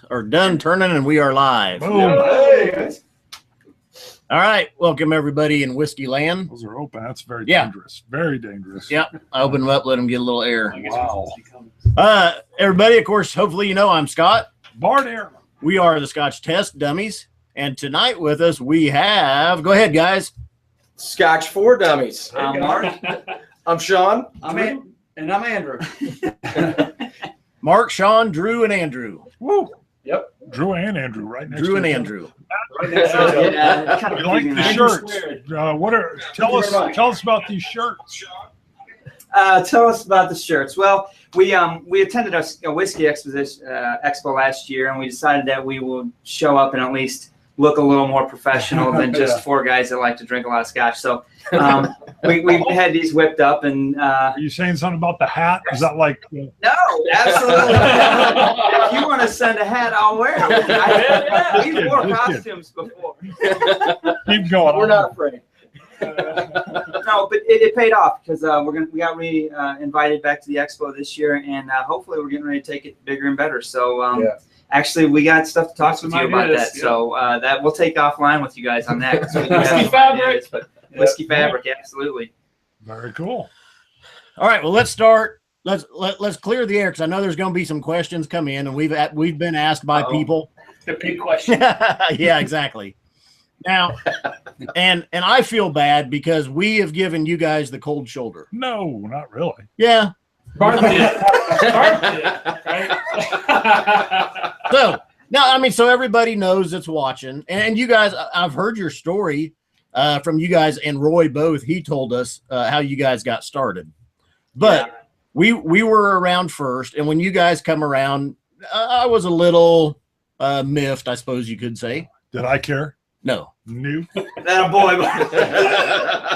are done turning and we are live. Boom. Hey. All right. Welcome everybody in Whiskey Land. Those are open. That's very dangerous. Very dangerous. Yep. I open them up, let them get a little air. Wow. Everybody, of course, hopefully you know I'm Scott. Bart here. We are the Scotch Test Dummies. And tonight with us we have, go ahead guys. Scotch for Dummies. I'm Mark. I'm Sean. I'm Andrew. Mark, Sean, Drew, and Andrew. Woo. Yep. Drew and Andrew right next Drew to and each other. Andrew. Yeah, kind You of like the shirts? Tell us about these shirts. Tell us about the shirts. Well, we attended a whiskey expo last year, and we decided that we would show up and at least look a little more professional than just four guys that like to drink a lot of scotch. So we had these whipped up, and Are you saying something about the hat? Is that like? no, absolutely. If you want to send a hat, I'll wear it. We've worn costumes before. Keep going. We're not afraid. No, but it paid off because we got invited back to the expo this year, and hopefully we're getting ready to take it bigger and better. So actually, we got stuff to talk to you about that. Yeah. So that we'll take offline with you guys on that. Whiskey fabric. Whiskey fabric, absolutely. Very cool. All right, well, let's start. Let's clear the air because I know there's going to be some questions come in, and we've been asked by people. The big question. Yeah, exactly. Now, and I feel bad because we have given you guys the cold shoulder. No, not really. Yeah. Bart did. Right? So now, I mean, so everybody knows that's watching, and you guys, I've heard your story from you guys and Roy both. He told us how you guys got started, but we were around first, and when you guys come around, I was a little miffed, I suppose you could say. Did I care? No. New. That a boy.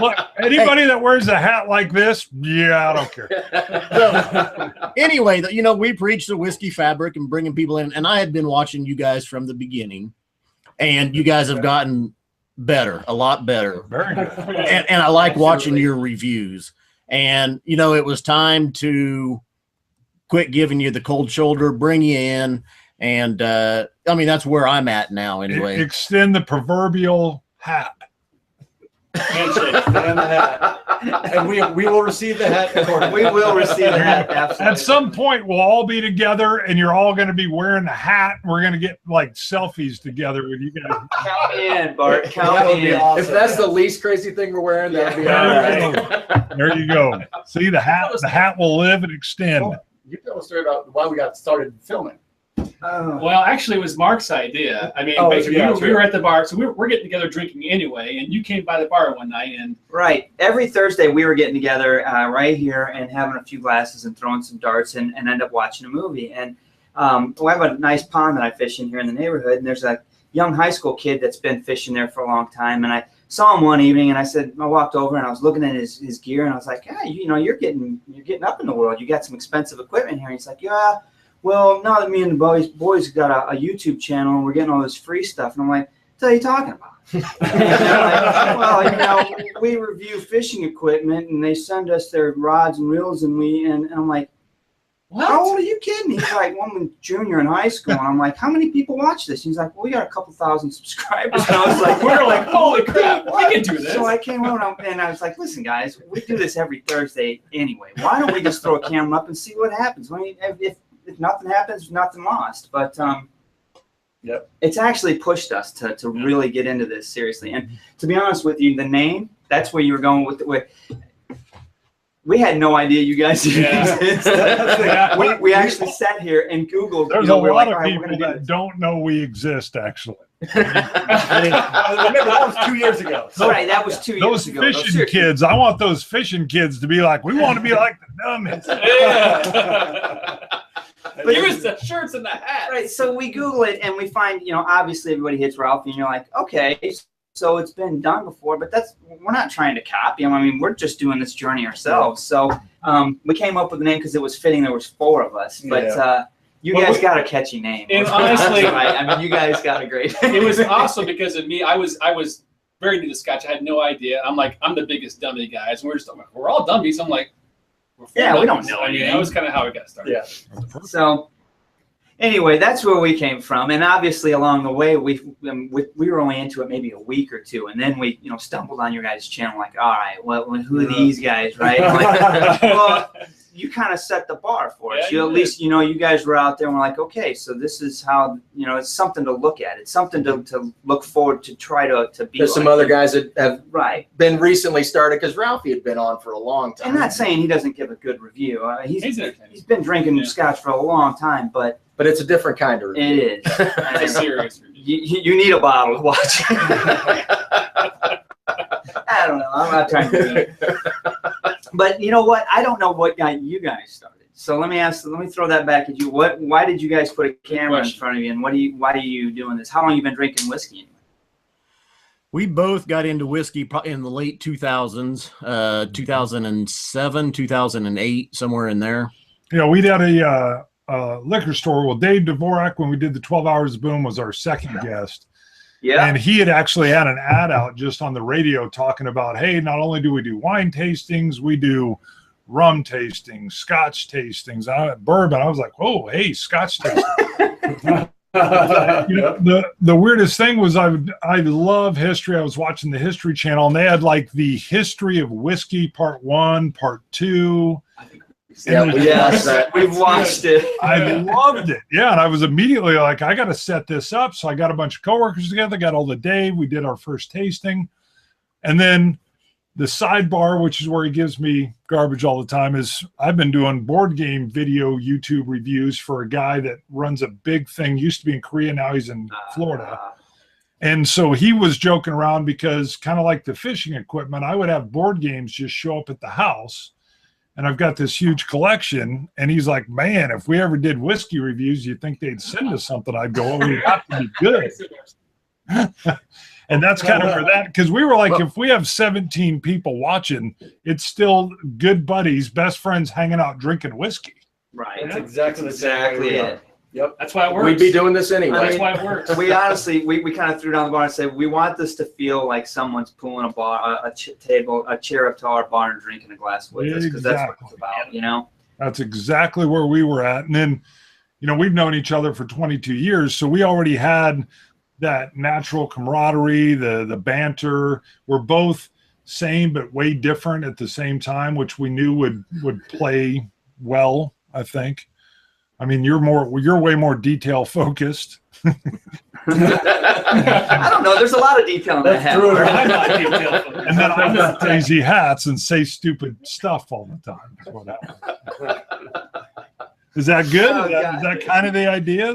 Look, anybody that wears a hat like this, yeah, I don't care. So, anyway, you know, we preach the whiskey fabric and bringing people in, and I had been watching you guys from the beginning, and you guys have gotten better, a lot better. Very good. And I like watching your reviews. And, you know, it was time to quit giving you the cold shoulder, bring you in. And, I mean, that's where I'm at now anyway. Extend the proverbial hat. Handshake. And the hat. And we will receive the hat accordingly. We will receive the hat, absolutely. At some point, we'll all be together, and you're all going to be wearing the hat. We're going to get like selfies together with you guys. Count me in, Bart. Count That would me be in. awesome. If that's the least crazy thing we're wearing, that would be all right. There you go. See, the hat will live and extend. Well, you tell a story about why we got started filming. Well, actually, it was Mark's idea. I mean, basically, we were at the bar, so we're getting together drinking anyway, and you came by the bar one night, and right. Every Thursday, we were getting together right here and having a few glasses and throwing some darts and end up watching a movie. And I have a nice pond that I fish in here in the neighborhood, and there's a young high school kid that's been fishing there for a long time. And I saw him one evening, and I walked over, and I was looking at his gear, and I was like, "Hey, you know, you're getting up in the world. You got some expensive equipment here." And he's like, "Yeah. Well, now that me and the boys got a YouTube channel and we're getting all this free stuff," and I'm like, "What are you talking about?" Like, well, you know, we review fishing equipment and they send us their rods and reels, and I'm like, "What? How old are you kidding?" He's like, "Well, I'm a junior in high school," and I'm like, "How many people watch this?" He's like, "Well, we got a couple thousand subscribers." And I was like, we're like, "Holy crap, we can do this!" So I came over and I was like, "Listen, guys, we do this every Thursday anyway. Why don't we just throw a camera up and see what happens? I mean, if nothing happens, nothing lost." But it's actually pushed us to really get into this seriously. And to be honest with you, the name, that's where you were going with we had no idea you guys exist. We actually sat here and Googled. There's a lot of people that don't know we exist, actually. Remember, that was 2 years ago. So, right, that was 2 years ago. Those fishing kids, I want those fishing kids to be like, we want to be like the dummies. But here's the shirts and the hats. Right, so we Google it and we find, you know, obviously everybody hits Ralphie, and you're like, okay, so it's been done before, but we're not trying to copy him. I mean, we're just doing this journey ourselves. So we came up with the name because it was fitting. There was four of us, but you guys got a catchy name. And honestly, right? I mean, you guys got a great. It was awesome because of me. I was very new to Scotch. I had no idea. I'm the biggest dummy guys. We're all dummies. I'm like, we don't know anything. That was kind of how it got started. Yeah. So Anyway, that's where we came from, and obviously along the way we were only into it maybe a week or two, and then we stumbled on your guys' channel. Like, all right, well, who are these guys, right? Like, well, you kind of set the bar for us. Yeah, At least you guys were out there and we're like, okay, so this is how it's something to look at. It's something to look forward to. Try to be. There's some other guys that have been recently started because Ralphie had been on for a long time. I'm not saying he doesn't give a good review. He's been drinking scotch for a long time, but it's a different kind of review. It is. It's a serious review. You need a bottle to watch. I don't know. I'm not trying to be. But you know what? I don't know what got you guys started. So let me throw that back at you. Why did you guys put a camera in front of you, and why are you doing this? How long have you been drinking whiskey anyway? We both got into whiskey in the late 2000s, 2007, 2008, somewhere in there. We had a liquor store. Well, Dave Dvorak, when we did the 12 Hours Boom, was our second guest. Yeah. And he had actually had an ad out just on the radio talking about, hey, not only do we do wine tastings, we do rum tastings, Scotch tastings, bourbon. I was like, oh, hey, Scotch tasting. The weirdest thing was I love history. I was watching the History Channel, and they had like the history of whiskey, part 1, part 2. Yes, we've watched it. I loved it. Yeah, and I was immediately like, I got to set this up. So I got a bunch of coworkers together, got all the Dave. We did our first tasting. And then the sidebar, which is where he gives me garbage all the time, is I've been doing board game video YouTube reviews for a guy that runs a big thing. Used to be in Korea, now he's in Florida. And so he was joking around because kind of like the fishing equipment, I would have board games just show up at the house. And I've got this huge collection. And he's like, man, if we ever did whiskey reviews, you'd think they'd send us something. I'd go, oh, we have to be good. And that's kind of where that, because we were like, if we have 17 people watching, it's still good buddies, best friends hanging out drinking whiskey. Right. That's exactly it. Yep. That's why it works. We'd be doing this anyway. That's why it works. We honestly, we kind of threw down the bar and said, we want this to feel like someone's pulling a chair up to our bar and drinking a glass with us, because that's what it's about, That's exactly where we were at. And then, we've known each other for 22 years, so we already had that natural camaraderie, the banter. We're both same but way different at the same time, which we knew would play well, I think. I mean, you're way more detail focused. I don't know. There's a lot of detail in that hat. I'm not detail focused. And then I wear crazy hats and say stupid stuff all the time. Is what happens. Is that good? Is that kind of the idea?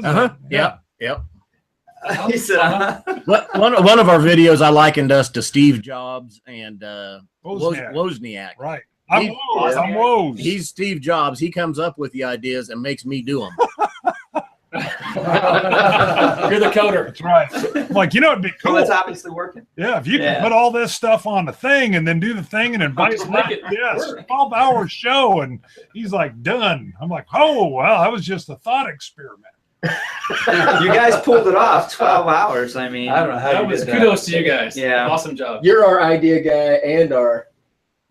Yeah. Yep. He said, One of our videos, I likened us to Steve Jobs and Wozniak. Right. I'm Woz. He's Steve Jobs. He comes up with the ideas and makes me do them. You're the coder. That's right. Like, it'd be cool. Well, it's obviously working. Yeah, if you can put all this stuff on a thing and then do the thing and invite him. Yes, 12-hour show. And he's like, done. I'm like, oh, well, that was just a thought experiment. You guys pulled it off. 12 hours. I mean, I don't know how that was kudos to you guys. Yeah. Awesome job. You're our idea guy and our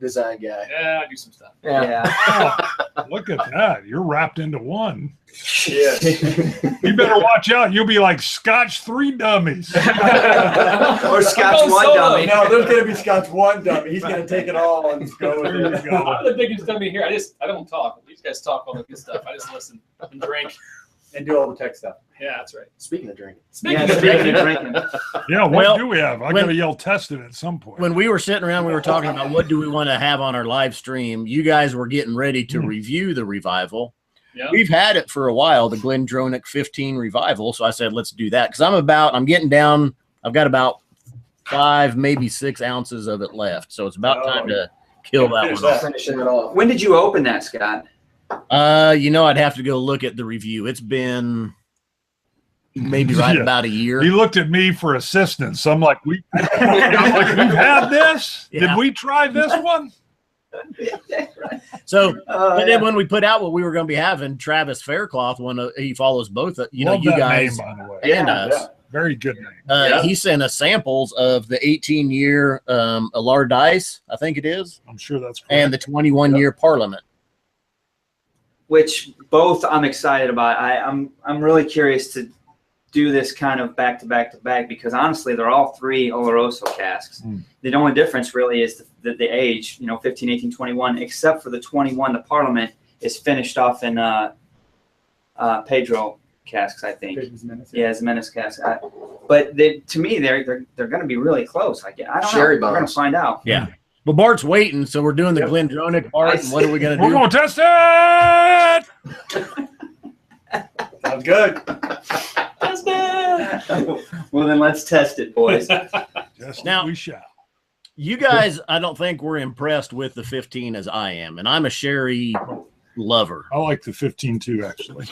design guy. Yeah, I do some stuff. Yeah. Oh, look at that. You're wrapped into one. Yeah. You better watch out. You'll be like Scotch 3 dummies. Or Scotch 1 dummy. No, there's going to be Scotch 1 dummy. He's going to take it all and just go with it. I'm the biggest dummy here. I don't talk. These guys talk all the good stuff. I just listen and drink. And do all the tech stuff. Yeah, that's right. Speaking of drinking. Speaking of drinking. Yeah, what do we have? I got to yell tested at some point. When we were sitting around, we were talking about what do we want to have on our live stream. You guys were getting ready to review the revival. Yeah. We've had it for a while, the Glendronach 15 revival. So I said, let's do that. Because I'm getting down. I've got about 5, maybe 6 ounces of it left. So it's about time to kill that one off. Finishing it off. When did you open that, Scott? I'd have to go look at the review. It's been maybe about a year. He looked at me for assistance. I'm like, we've had this? Yeah. Did we try this one? So, and then when we put out what we were going to be having, Travis Faircloth, he follows both, you Love that guys name, by the way. and us. Yeah. Very good name. He sent us samples of the 18-year Allardice, I think it is, I'm sure that's correct. and the 21-year Parliament. which both I'm excited about. I'm really curious to do this kind of back to back because honestly, they're all 3 Oloroso casks. The only difference really is the age, 15, 18, 21, except for the 21, the Parliament is finished off in Pedro casks, I think. Yeah, Menace casks. But to me, they're going to be really close. I don't Sherry know. We're going to find out. Yeah. Well, Bart's waiting, so we're doing the Glendronach, Bart. And what are we going to do? We're going to test it. Sounds good. Test it. Well, then let's test it, boys. Now we shall. You guys, I don't think were impressed with the 15 as I am, and I'm a sherry lover. I like the 15 too, actually.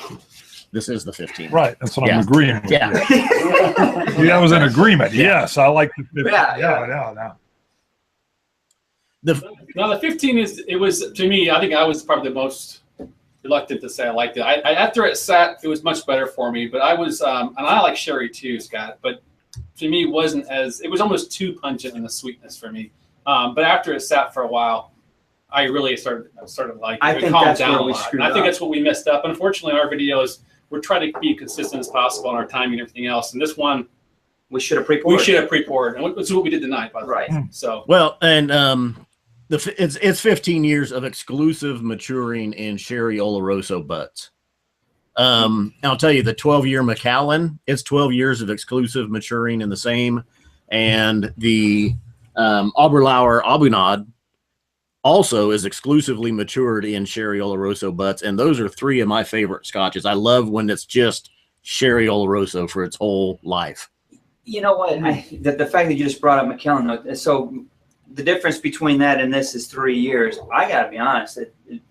This is the 15. Right. That's what I'm agreeing with. Yeah. Yeah, that was an agreement. Yes, I like the 15. Yeah. No, the 15 it was, to me, I think I was probably the most reluctant to say I liked it. After it sat, it was much better for me, but I was, and I like sherry too, Scott, but to me, it was almost too pungent in the sweetness for me. But after it sat for a while, I really started liking it. I think that's where we screwed up. I think that's what we messed up. Unfortunately, our videos, we're trying to be consistent as possible in our timing and everything else. And this one, we should have pre-poured. And this is what we did tonight, by the way. So well, and it's 15 years of exclusive maturing in sherry Oloroso butts. I'll tell you, the 12-year Macallan, it's 12 years of exclusive maturing in the same, and the Oberlauer Abunad also is exclusively matured in sherry Oloroso butts, and those are 3 of my favorite scotches. I love when it's just sherry Oloroso for its whole life. You know what? The fact that you just brought up Macallan, so the difference between that and this is 3 years. I got to be honest,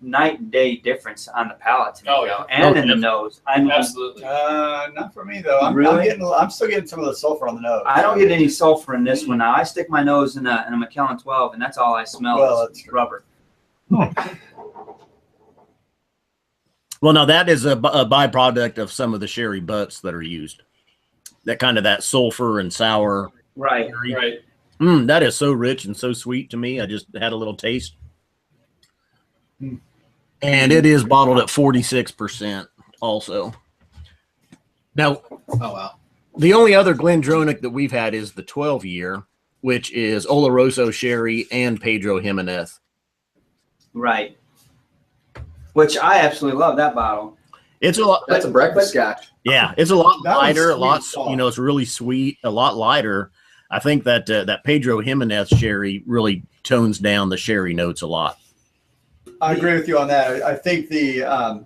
night and day difference on the palate to me, and in the nose. Absolutely. Not for me though. I'm still getting some of the sulfur on the nose. I don't get any sulfur in this one. Now I stick my nose in a Macallan 12, and that's all I smell. Well, is rubber. Well, now that is a byproduct of some of the sherry butts that are used. That sulfur and sour. Right. Sherry. Right. That is so rich and so sweet to me. I just had a little taste. And it is bottled at 46% also. Now, the only other Glendronach that we've had is the 12-year, which is Oloroso sherry and Pedro Jimenez. Right. Which I absolutely love that bottle. It's a lot. That's a breakfast scotch. Yeah, it's a lot lighter, a lot, soft. it's really sweet, a lot lighter. I think that that Pedro Jimenez sherry really tones down the sherry notes a lot. I agree with you on that. I think the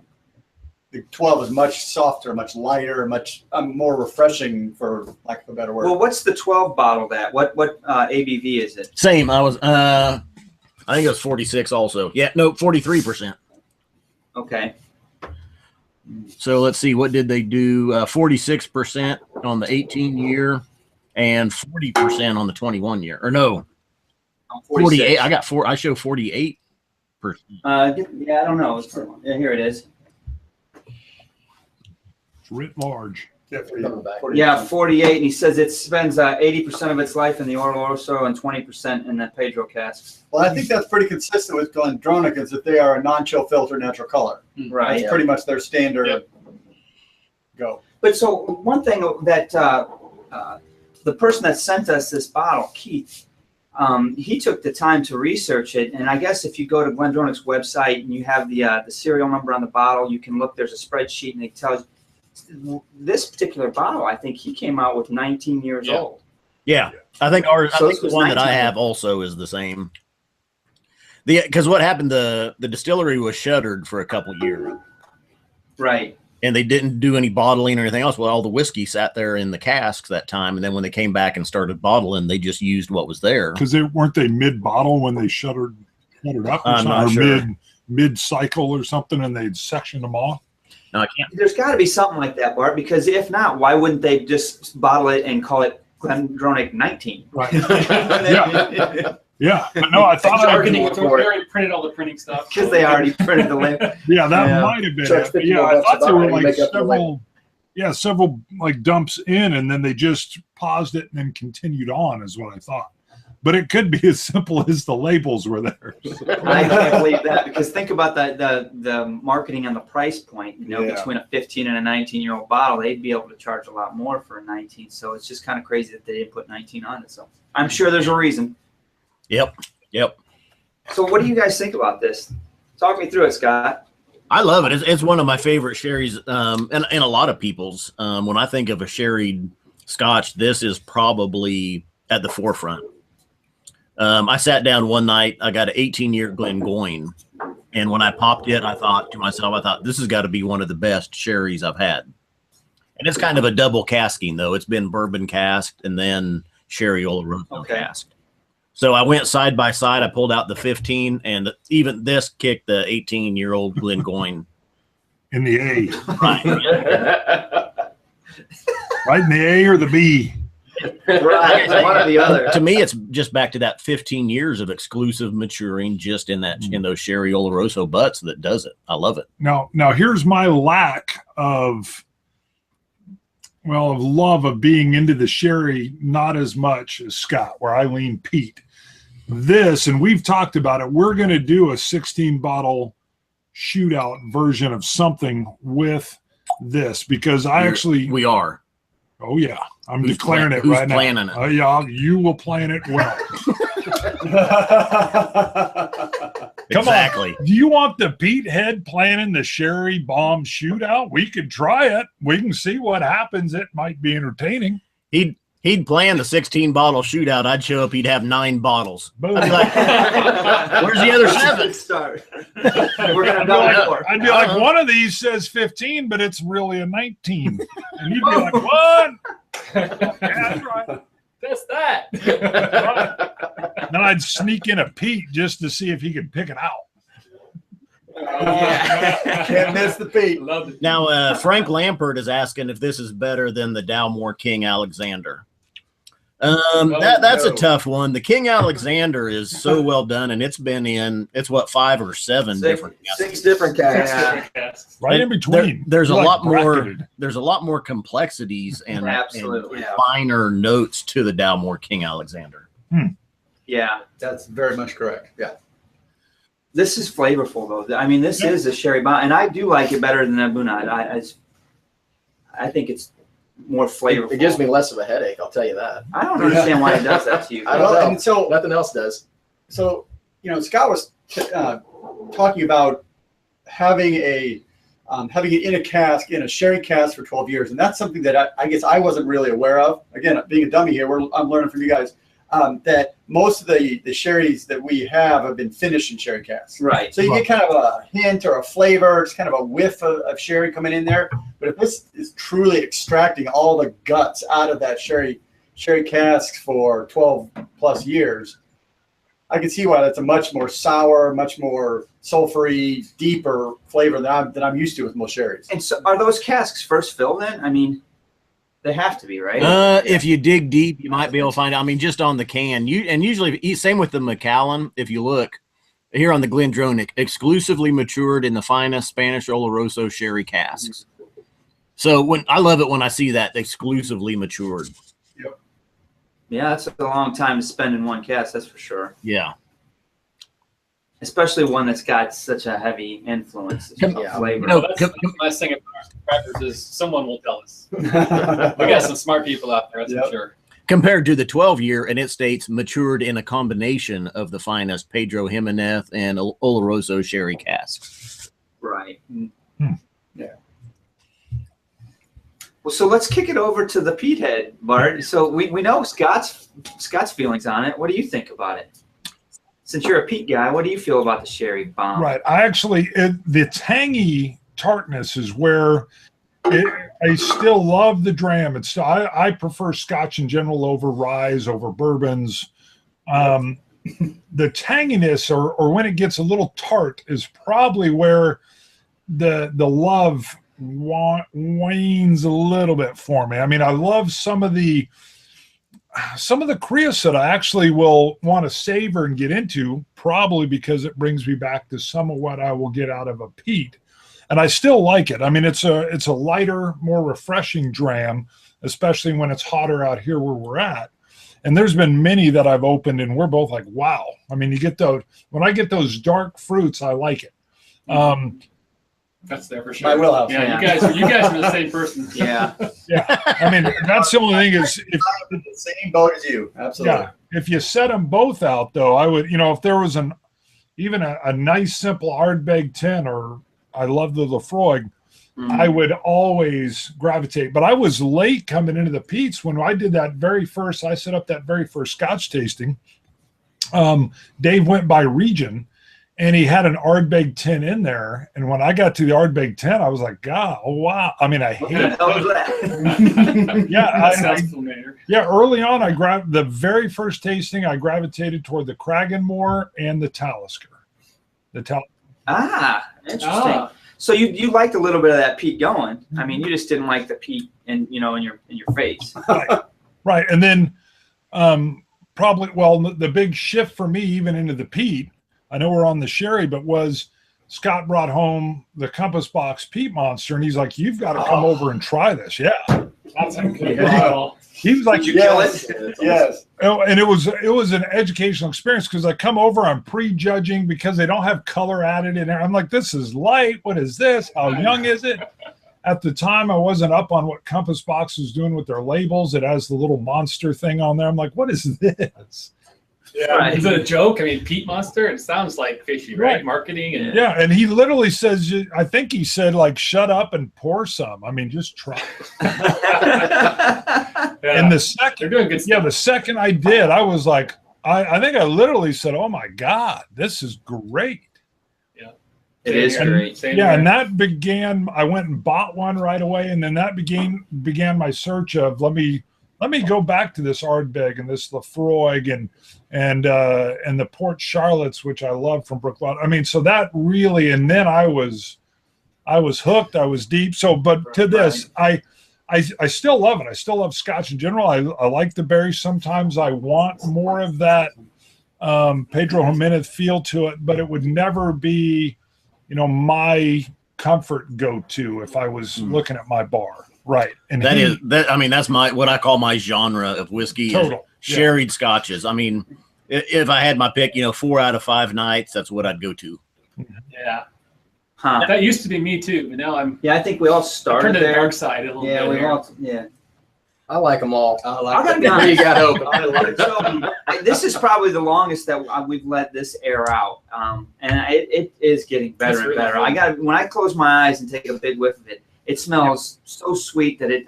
12 is much softer, much lighter, much more refreshing, for lack of a better word. Well, what's the 12 bottle that? What ABV is it? Same. I think it was 46 also. Yeah, no, 43%. Okay. So let's see, what did they do? 46% on the 18-year and 40% on the 21-year. Or no, 48. I show 48%. Yeah, I don't know. Here it is. It's writ large. Yeah, 48. And he says it spends 80% of its life in the Oloroso and 20% in the Pedro casks. Well, I think that's pretty consistent with Glendronach, is that they are a non-chill filter natural color. Right. That's pretty much their standard go. But so one thing that the person that sent us this bottle, Keith, he took the time to research it. And I guess if you go to Glendronach's website and you have the serial number on the bottle, you can look. There's a spreadsheet, and it tells you. This particular bottle, I think he came out with 19 years old. Yeah, I think the one that I have also is the same. Because what happened, the distillery was shuttered for a couple of years. Right. And they didn't do any bottling or anything else. Well, all the whiskey sat there in the casks that time. And then when they came back and started bottling, they just used what was there. Because weren't they mid-bottle when they shuttered up? Or I'm not sure. Mid-cycle or something, and they'd sectioned them off? No, I can't. There's got to be something like that, Bart, because if not, why wouldn't they just bottle it and call it Glendronach 19? Right. Yeah. But no, I thought they printed all the printing stuff. Because they already printed the label. Yeah, that might have been it. But yeah, I thought they were like several like dumps in, and then they just paused it and then continued on, is what I thought. but it could be as simple as the labels were there. I can't believe that, because think about the marketing and the price point. You know, Yeah. between a 15 and a 19-year-old bottle, they'd be able to charge a lot more for a 19. So it's just kind of crazy that they didn't put 19 on it. So I'm sure there's a reason. Yep. So what do you guys think about this? Talk me through it, Scott. I love it. It's one of my favorite sherries, and a lot of people's. When I think of a sherried Scotch, this is probably at the forefront. I sat down one night. I got an 18-year Glengoyne, and when I popped it, I thought to myself, this has got to be one of the best sherries I've had. And it's kind of a double casking, though. It's been bourbon casked and then sherry Oloroso casked. So I went side by side. I pulled out the 15, and even this kicked the 18-year-old Glengoyne In the A. right. Right in the A or the B. Right, one or the other. To me, it's just back to that 15 years of exclusive maturing just in those sherry Oloroso butts that does it. I love it. Now here's my lack of love of being into the sherry, not as much as Scott, where I lean Pete. This, and we've talked about it, we're going to do a 16-bottle shootout version of something with this, because We are. Oh yeah, I'm Who's declaring it who's right now. planning it? Oh yeah, you will plan it well. Come Exactly. on. Do you want the Pete head planning the sherry bomb shootout? We could try it. We can see what happens. It might be entertaining. He'd plan the 16-bottle shootout. I'd show up. He'd have 9 bottles. Boom. I'd be like, where's the other 7? Start. We're gonna I'd be know like, more. I'd be like, one of these says 15, but it's really a 19. And you'd be like, what? Yeah, that's right. That's that. Then I'd sneak in a Pete just to see if he could pick it out. Can't miss the Pete. Love it. Now, Frank Lampert is asking if this is better than the Dalmore King Alexander. That's a tough one. The King Alexander is so well done, and it's been in 5 or 7 different Six different casks. Yes. Right in between. There's a You're lot more. bracketed. There's a lot more complexities and Absolutely. finer notes to the Dalmore King Alexander. Yeah. That's very much correct. Yeah. This is flavorful, though. I mean, this is a sherry bomb, and I do like it better than the Bunad. I think it's more flavorful. It gives me less of a headache, I'll tell you that. I don't understand why it does that to you. I don't know. And so, Nothing else does. So, Scott was talking about having it in a cask, in a sherry cask for 12 years. And that's something that I guess I wasn't really aware of. Again, being a dummy here, I'm learning from you guys that most of the sherries that we have been finished in sherry casks. Right. So you get kind of a hint or a flavor, it's kind of a whiff of sherry coming in there. But if this is truly extracting all the guts out of that sherry cask for 12 plus years, I can see why that's a much more sour, much more sulfury, deeper flavor than I'm used to with most sherries. And so, are those casks first filled then? I mean, they have to be, right? If you dig deep, you might be able to find. I mean, just on the can, usually same with the Macallan. If you look here on the Glendronach, exclusively matured in the finest Spanish Oloroso sherry casks. So I love it when I see that exclusively matured. Yeah, that's a long time to spend in one cask, that's for sure. Yeah. Especially one that's got such a heavy influence of flavor. That's the nice thing about crackers is someone will tell us. We got some smart people out there, that's for sure. Compared to the 12-year, and it states matured in a combination of the finest Pedro Jimenez and Oloroso sherry casks. Right. Yeah. Well, so let's kick it over to the Pete head, Bart. So we know Scott's feelings on it. What do you think about it? Since you're a Pete guy, what do you feel about the sherry bomb? Right. The tangy tartness is where I still love the dram. I prefer Scotch in general over rye, over bourbons. The tanginess or when it gets a little tart is probably where the love wanes a little bit for me. I mean, I love some of the creosote I actually will want to savor and get into, probably because it brings me back to some of what I will get out of a peat. And I still like it. I mean, it's a lighter, more refreshing dram, especially when it's hotter out here where we're at. And there's been many that I've opened and we're both like, wow. I mean, you get those, when I get those dark fruits, I like it. That's there for sure. My wheelhouse. Yeah, you guys are the same person. Yeah. Yeah. I mean, that's the only thing is if I'm in the same boat as you. Absolutely. yeah, if you set them both out though, I would, if there was even a nice simple Ardbeg 10 or I love the Lafroig, I would always gravitate. But I was late coming into the Pete's when I did I set up that very first Scotch tasting. Dave went by region and he had an Ardbeg 10 in there. And when I got to the Ardbeg 10, I was like, God, oh, wow. I mean, I hate it. Yeah, early on, I grabbed the very first tasting, I gravitated toward the Cragganmore and the Talisker. Interesting. So you liked a little bit of that peat going. I mean, you just didn't like the peat in your face. Right. And then the big shift for me even into the peat, I know we're on the sherry, but was Scott brought home the Compass Box Peat Monster and he's like, you've got to come over and try this. Yeah. That's a good bottle. He was like, Did you kill it? Yes. Oh, and it was an educational experience because I come over, I'm prejudging because they don't have color added in there. I'm like, this is light. What is this? How young is it? At the time, I wasn't up on what Compass Box was doing with their labels. It has the little monster thing on there. I'm like, what is this? Yeah, right. Is it a joke? I mean, Peat Monster. It sounds like fishy, right? Marketing and yeah. And he literally says, I think he said like, shut up and pour some. I mean, just try. And the second, they're doing good stuff. Yeah, the second I did, I was like, I think I literally said, oh my God, this is great. Yeah, it is great. And that began. I went and bought one right away, and then that began my search of let me go back to this Ardbeg and this Lafroig and the Port Charlottes, which I love from Brookline. I mean, so that really, and then I was hooked. I was deep. So, but to this, I still love it. I still love Scotch in general. I like the berries. Sometimes I want more of that Pedro Jimenez feel to it, but it would never be, my comfort go-to if I was looking at my bar. Right. And that's what I call my genre of whiskey. Total. Sherried scotches. I mean, if I had my pick, 4 out of 5 nights, that's what I'd go to. Yeah. Huh. That used to be me too, but now I'm. Yeah, I think we all started to there. The dark side a little bit. Yeah, we all. Yeah. I like them all. I gotta be honest. You got open. This is probably the longest that we've let this air out, and it is getting better and better. When I close my eyes and take a big whiff of it, it smells so sweet that it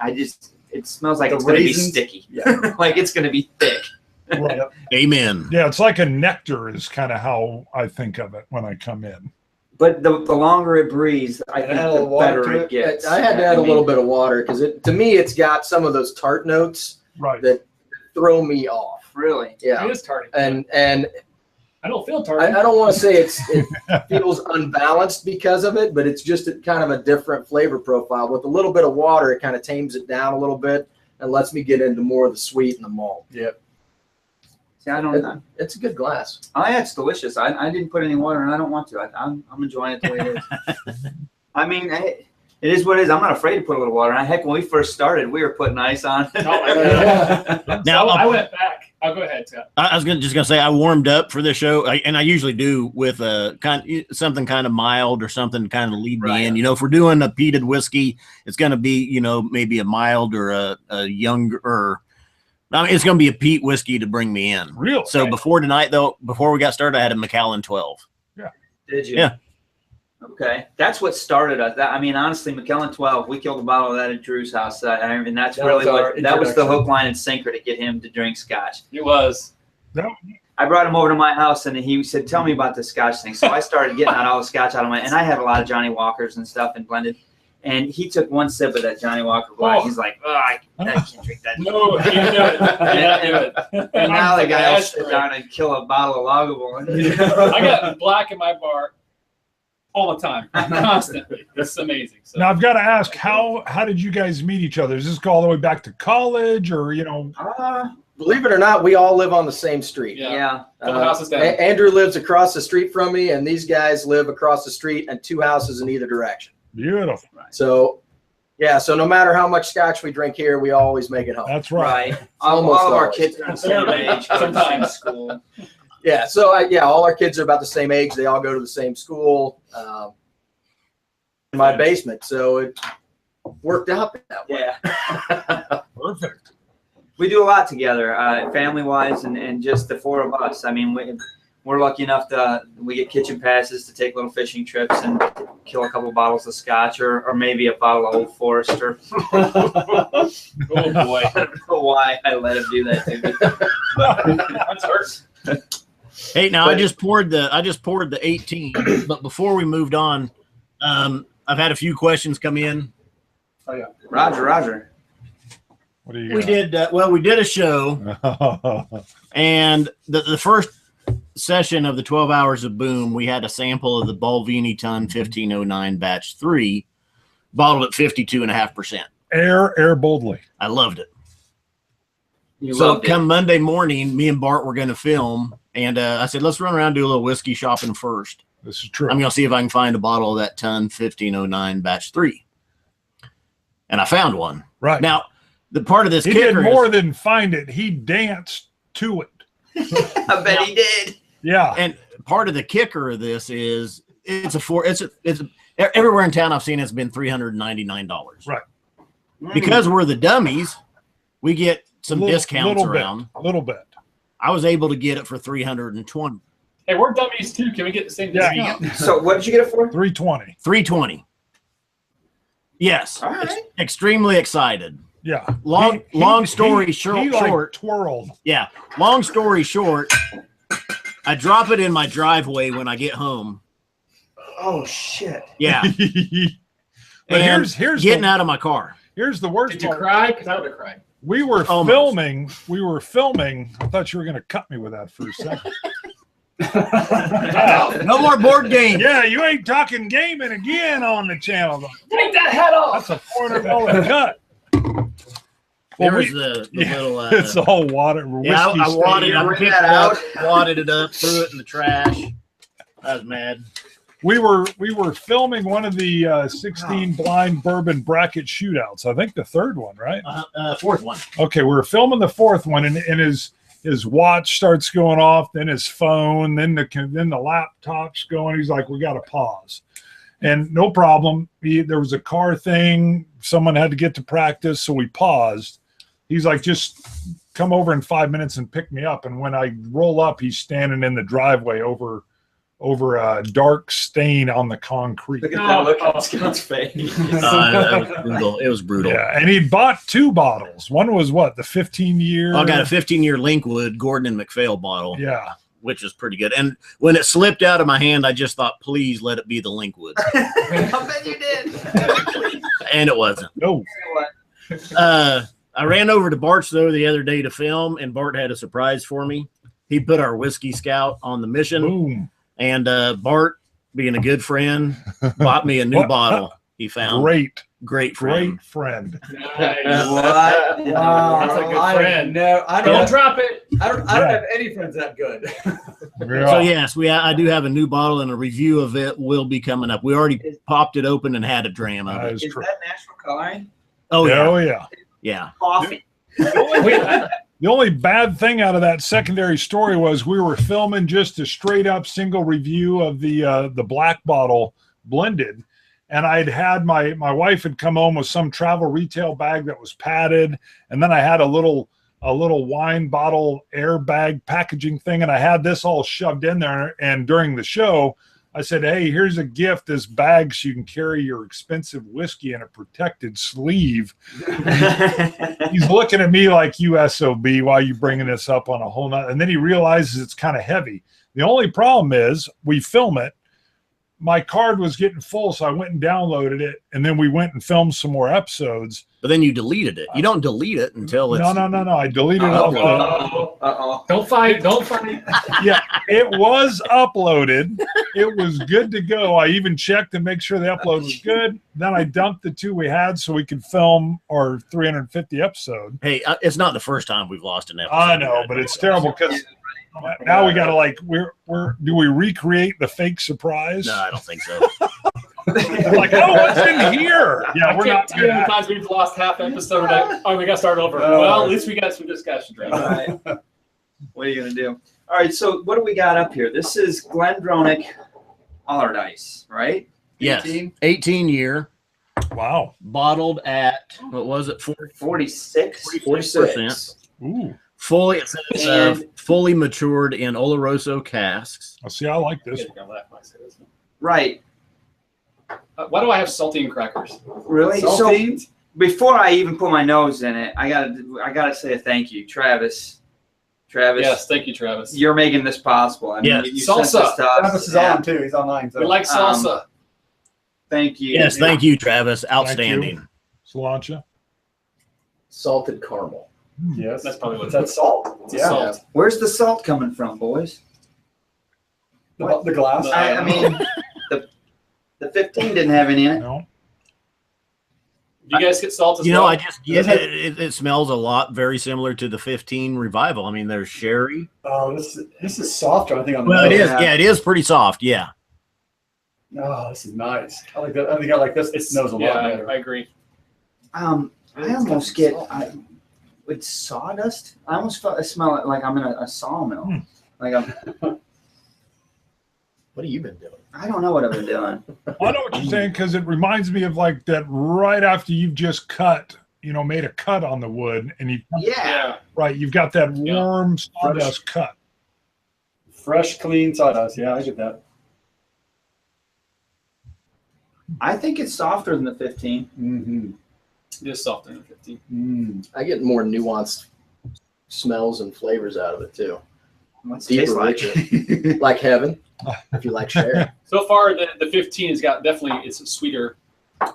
smells like it's going to be sticky, like it's going to be thick. Right. Amen. Yeah, it's like a nectar is kind of how I think of it when I come in. But the longer it breathes, I think the better it gets. I had to add a little bit of water because to me it's got some of those tart notes that throw me off. Really? Yeah. It is tarty. And I don't feel tarty. I don't want to say it feels unbalanced because of it, but it's just kind of a different flavor profile. With a little bit of water, it kind of tames it down a little bit and lets me get into more of the sweet and the malt. Yep. See, I don't know. It's a good glass. It's delicious. I didn't put any water and I don't want to. I'm enjoying it the way it is. I mean, it is what it is. I'm not afraid to put a little water on. Heck, when we first started, we were putting ice on. Now I went back. I'll go ahead, Scott. I was just gonna say I warmed up for this show, and I usually do with something kind of mild or something to kind of lead me in. If we're doing a peated whiskey, it's gonna be maybe a mild or a younger. I mean, it's gonna be a peat whiskey to bring me in. Real. So before tonight, though, before we got started, I had a Macallan 12. Yeah. Did you? Yeah. Okay, that's what started us. I mean, honestly, Macallan 12. We killed a bottle of that at Drew's house, and that's really that was the hook, line, and sinker to get him to drink Scotch. It was. I brought him over to my house, and he said, "Tell me about the Scotch thing." So I started getting out all the Scotch out of and I had a lot of Johnny Walkers and stuff and blended. And he took one sip of that Johnny Walker Black. He's like, I can't drink that. No, he can't do it. And now the guy will sit down and kill a bottle of Lagavulin. I got black in my bar all the time, constantly. That's amazing. So. Now I've got to ask, how did you guys meet each other? Does this go all the way back to college, or Believe it or not, we all live on the same street. Yeah. Couple houses down. Andrew lives across the street from me, and these guys live across the street and 2 houses in either direction. Beautiful. So Yeah, so no matter how much scotch we drink here, we always make it home. That's right. Right. All Almost of our always. kids are the same age, go to the same school. Yeah, so all our kids are about the same age. They all go to the same school in my basement, so it worked out that way. Yeah. Perfect. We do a lot together, family-wise, and just the four of us. I mean, we're lucky enough we get kitchen passes to take little fishing trips and kill a couple bottles of scotch or maybe a bottle of Old Forester. Oh boy. I don't know why I let him do that to me. But That's hurt. Hey, now I just poured the 18, but before we moved on, I've had a few questions come in. Oh yeah. Roger. What do you We did we did a show, got? and the first session of the 12 Hours of Boom, we had a sample of the Balvenie Ton 1509 Batch 3, bottled at 52.5%. Air boldly. I loved it. You So loved it. come Monday morning, me and Bart were going to film, and I said, let's run around and do a little whiskey shopping first. This is true. I'm going to see if I can find a bottle of that Ton 1509 Batch 3. And I found one. Right. Now, the part of this he kicker did more is, than find it. He danced to it. I bet he did. Yeah. and part of the kicker of this is everywhere in town I've seen it's been $399. Right. Because we're the dummies, we get some discounts little around. A little bit. I was able to get it for $320. Hey, we're dummies too. Can we get the same Yeah. discount? So what did you get it for? 320. $320. Yes. All right. Extremely excited. Yeah. Long story short, He like twirled. yeah. Long story short, I drop it in my driveway when I get home. Oh shit. Yeah. But And here's getting the, out of my car. here's the worst Did you part. cry? Because I would have cried. We were Almost. filming. I thought you were going to cut me with that for a second. No more board games. Yeah, you ain't talking gaming again on the channel. Take that hat off. That's a $400 cut. There Well, was the little. it's all water. Yeah, I whiskey wadded, stain. I Bring picked that it up, out. wadded it up, threw it in the trash. I was mad. We were filming one of the 16 blind bourbon bracket shootouts. I think the third one, right? Fourth one. Okay, we were filming the fourth one, and his watch starts going off, then his phone, then the laptop's going. He's like, "We got to pause," and no problem. There was a car thing. Someone had to get to practice, so we paused. He's like, "Just come over in 5 minutes and pick me up." And when I roll up, he's standing in the driveway over a dark stain on the concrete. Look at that look on Scott's face. It was brutal. It was brutal. Yeah, and he bought 2 bottles. One was what, the 15-year? I got a 15-year Linkwood Gordon and MacPhail bottle, Yeah. which is pretty good. And when it slipped out of my hand, I just thought, please let it be the Linkwood. I bet you did. And it wasn't. No. I ran over to Bart's, though, the other day to film, and Bart had a surprise for me. He put our Whiskey Scout on the mission. Boom. And Bart, being a good friend, bought me a new What? bottle he found. Great friend. Great friend. Nice. What? Wow, That's a good I friend. know. I Don't don't. drop it. I don't have any friends that good. Yeah. So yes, I do have a new bottle, and a review of it will be coming up. We already popped it open and had a dram of That it. is Is true. that National Coloring? Oh yeah, Oh, yeah. yeah. Coffee. The only bad thing out of that secondary story was we were filming just a straight up single review of the black bottle blended. And I'd had my wife had come home with some travel retail bag that was padded. And then I had a little wine bottle airbag packaging thing. And I had this all shoved in there. And during the show, I said, "Hey, here's a gift, this bag, so you can carry your expensive whiskey in a protected sleeve." He's looking at me like, "You SOB, why are you bringing this up on a whole nother?" And then he realizes it's kind of heavy. The only problem is we film it. My card was getting full, so I went and downloaded it, and then we went and filmed some more episodes. But then you deleted it. You don't delete it until it's No. I deleted it off the, Uh-oh. Don't fight. Don't fight. yeah, it was uploaded. It was good to go. I even checked to make sure the upload was good. Then I dumped the 2 we had so we could film our 350 episode. Hey, it's not the first time we've lost an episode. I know, but it's terrible because now we got to do we recreate the fake surprise? No, I don't think so. Like, oh, what's in here? Yeah, we're not tell you how many times we've lost half episode. Oh, we got to start over. Well, at least we got some discussion. Right. What are you gonna do? All right. So what do we got up here? This is Glendronach Allardice, right? Yes, 18? 18-year, Wow. bottled at what was it? 46. 46%. Ooh. Fully, it says, fully matured in Oloroso casks. I see. I like this. Right. Why do I have saltine crackers? Really? Saltines? So before I even put my nose in it, I gotta say a thank you, Travis. Travis. Yes, thank you, Travis. You're making this possible. I mean, Yes. you sent this Salsa. to us. Travis is on too. He's online. So. We like salsa. Thank you. Yes, thank you, Travis. Outstanding. Cilantro. Salted caramel. Yes. That's probably what Is that salt? It's salt. Where's the salt coming from, boys? The glass. I mean, the 15 didn't have any in it. No. Do you guys get salt as You know, well? I just get it smells a lot very similar to the 15 Revival. I mean, there's sherry. Oh, this is softer, I think. On the Well, it nose. is. Yeah, it is pretty soft. Yeah. Oh, this is nice. I like that. I think I like this. It smells a lot better. I agree. I almost get with sawdust. I almost smell it like I'm in a sawmill. Like I'm. What have you been doing? I don't know what I've been doing. I know what you're saying because it reminds me of like that right after you've just cut, made a cut on the wood, and Yeah. right, you've got that warm sawdust cut. Fresh, clean sawdust. Yeah, I get that. I think it's softer than the 15. Mm-hmm. It is softer than 15. Mm. I get more nuanced smells and flavors out of it too. What's it Deeper, taste like? richer. Like heaven, if you like sherry. So far, the 15 has got it's a sweeter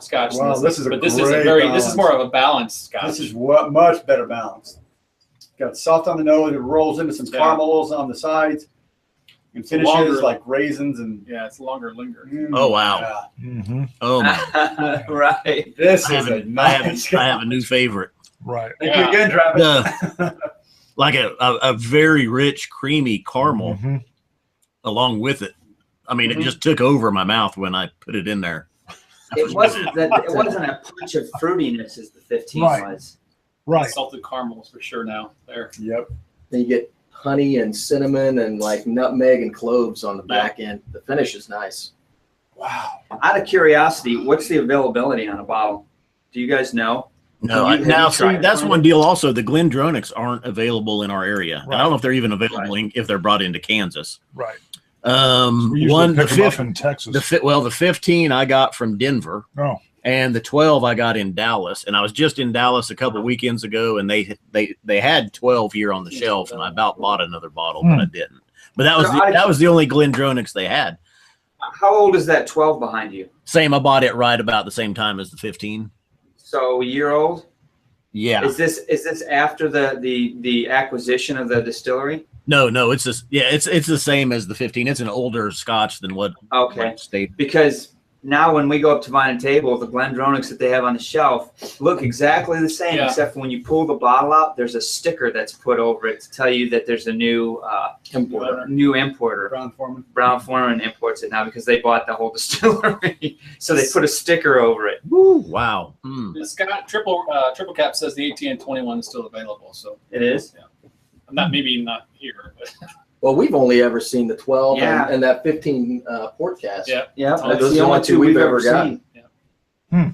Scotch. Wow, this is a but this is a great this is balance. more of a balanced Scotch. This is much better balanced. Got soft on the nose. It rolls into some caramels on the sides. And finishes longer- like raisins and. Yeah, it's longer linger. Oh, wow. Yeah. Mm-hmm. Oh my! Right. This I is a have, nice. I have a new favorite. Right. Thank you again, Travis. Like a very rich, creamy caramel Mhm. along with it. I mean, it just took over my mouth when I put it in there. It wasn't a punch of fruitiness as the 15 Right. was. Right. Salted caramels for sure now. There. Yep. Then you get honey and cinnamon and like nutmeg and cloves on the back end. The finish is nice. Wow. Out of curiosity, what's the availability on a bottle? Do you guys know? No, Have you now tried see, that's it? one deal. Also, the Glendronachs aren't available in our area. And I don't know if they're even available if they're brought into Kansas. Right. We usually One the pick 'em up fifth in Texas. the 15 I got from Denver. Oh. And the 12 I got in Dallas. And I was just in Dallas a couple weekends ago, and they had 12 here on the shelf, and I about bought another bottle, but I didn't. But that was the only Glendronachs they had. How old is that 12 behind you? Same, I bought it right about the same time as the 15. So a year old? Yeah. Is this after the acquisition of the distillery? No, it's just it's the same as the 15. It's an older Scotch than what state. Because now when we go up to Vine and Table, the Glendronachs that they have on the shelf look exactly the same, except for when you pull the bottle out, there's a sticker that's put over it to tell you that there's a new importer. Brown Foreman imports it now because they bought the whole distillery, so they put a sticker over it. Woo, wow. The Scott triple cap says the 18 and 21 is still available. So it is. Yeah. Maybe not here, but. Well, we've only ever seen the 12 Yeah. and that 15 port cast. Yeah. Yeah, Oh, that's those the are only two we've ever gotten. seen. Yeah.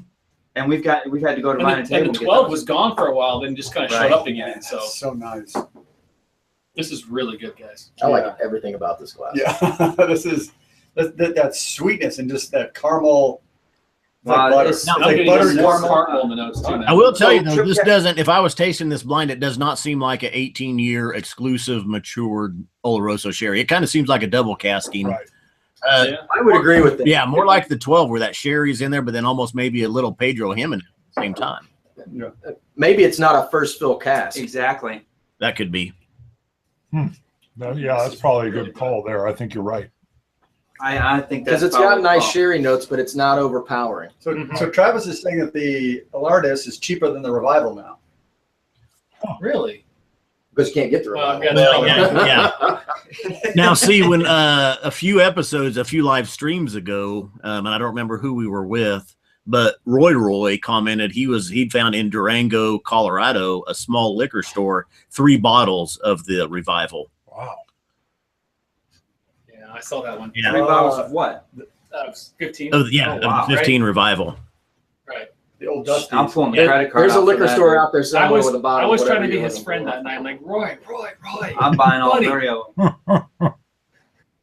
And we've had to go to Vine and Table. And the to get 12 those. was gone for a while, then just kind of showed up again. So So nice. this is really good, guys. I like everything about this glass. Yeah. This is that sweetness and just that caramel. Wow, Like butter. it's- It's I'm like getting butter. more Caramel. caramel in the notes too now. I will tell you though, Triple this Cap- doesn't. If I was tasting this blind, it does not seem like an 18-year exclusive matured Oloroso sherry. It kind of seems like a double casking. Right. Yeah. I would agree with that. Yeah, more like the 12 where that sherry's in there, but then almost maybe a little Pedro Jimenez at the same time. Maybe it's not a first fill cask. Exactly. That could be. That's probably a good call there. I think you're right. I think that's Because it's got nice sherry notes, but it's not overpowering. So Travis is saying that the Allardice is cheaper than the Revival now. Really? because you can't get the Well, revival. Well, yeah. Now, see, when a few live streams ago, and I don't remember who we were with, but Roy commented he'd found in Durango, Colorado, a small liquor store, 3 bottles of the Revival. Wow. Yeah, I saw that one. Yeah. 3 bottles of what? 15. Oh, yeah, Oh, wow. of the 15 Revival. Right. The old Dusty. I'm pulling the credit card. There's a out for liquor that. store out there I somewhere was with a bottle. I was trying whatever to be you're his looking friend for. that night. I'm like, Roy. I'm buying all Buddy. 30 of them.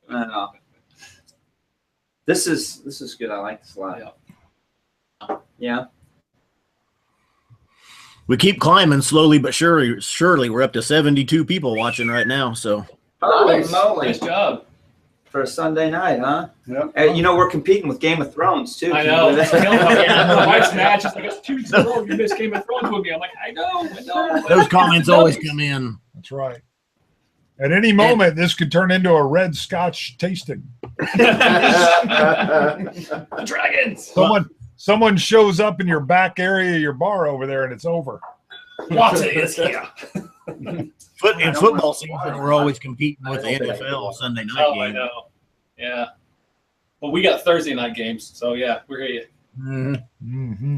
I know. This is good. I like this a lot. Yeah. We keep climbing slowly but surely. We're up to 72 people watching right now. So Holy Nice. moly. Nice job. For a Sunday night, huh? Yep. You know, we're competing with Game of Thrones, too. I Can you know. believe that? My wife's mad. She's like, it's 2 weeks in a row. You missed Game of Thrones with me. I'm like, I know. those comments always come in. That's right. At any moment, this could turn into a red Scotch tasting. The dragons. Someone shows up in your back area of your bar over there, and it's over. Watch it. It's here. In football season, we're always competing with the NFL Sunday night Oh, I game. know. Yeah. Well, we got Thursday night games. So, yeah, we're here. Mm-hmm.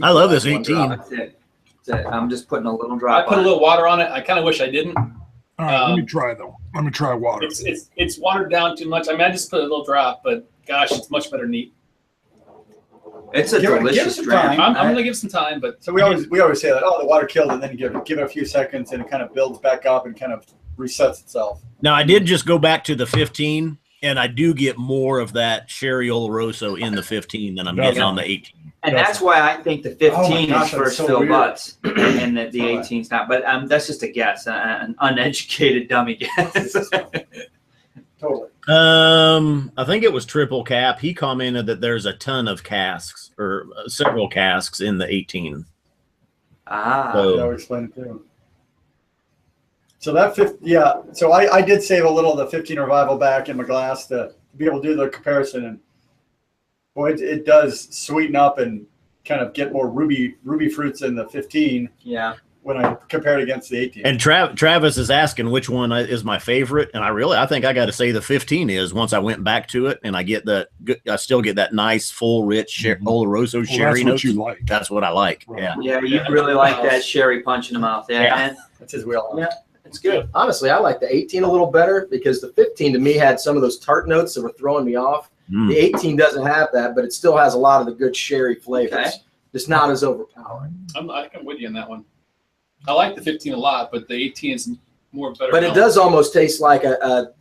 I love this 18. That's it. I'm just putting a little I drop put a on little water on it. I kind of wish I didn't. All right, let me try though. Let me try water. It's watered down too much. I mean, I just put a little drop, but gosh, it's much better neat. It's a Give it delicious some drink. time. I'm going to give some time, but So we always say that, oh, the water killed, and then you give it a few seconds, and it kind of builds back up and kind of resets itself. Now, I did just go back to the 15, and I do get more of that Sherry Oloroso in the 15 than I'm getting on the 18. And that's why I think the 15 gosh, is that's first so fill weird. butts and that the 18's not. But that's just a guess, an uneducated dummy guess. Totally. I think it was Triple Cap. He commented that there's a ton of casks or several casks in the 18. Ah. So- That would explain it too. So that so I did save a little of the 15 Revival back in my glass to be able to do the comparison, and boy, it does sweeten up and kind of get more ruby fruits in the 15 Yeah. when I compare it against the 18. And Travis is asking which one is my favorite, and I think I got to say the 15 is. Once I went back to it, and I still get that nice full rich Oloroso sherry That's what notes. you like. That's what I like. Right. Yeah. Yeah, you really like that sherry punch in the mouth. Yeah. Yeah. And That's his wheelhouse. yeah, it's good. Honestly, I like the 18 a little better because the 15 to me had some of those tart notes that were throwing me off. Mm. The 18 doesn't have that, but it still has a lot of the good sherry flavors. Okay. It's not as overpowering. I think I'm with you on that one. I like the 15 a lot, but the 18 is more better. But it does almost taste like a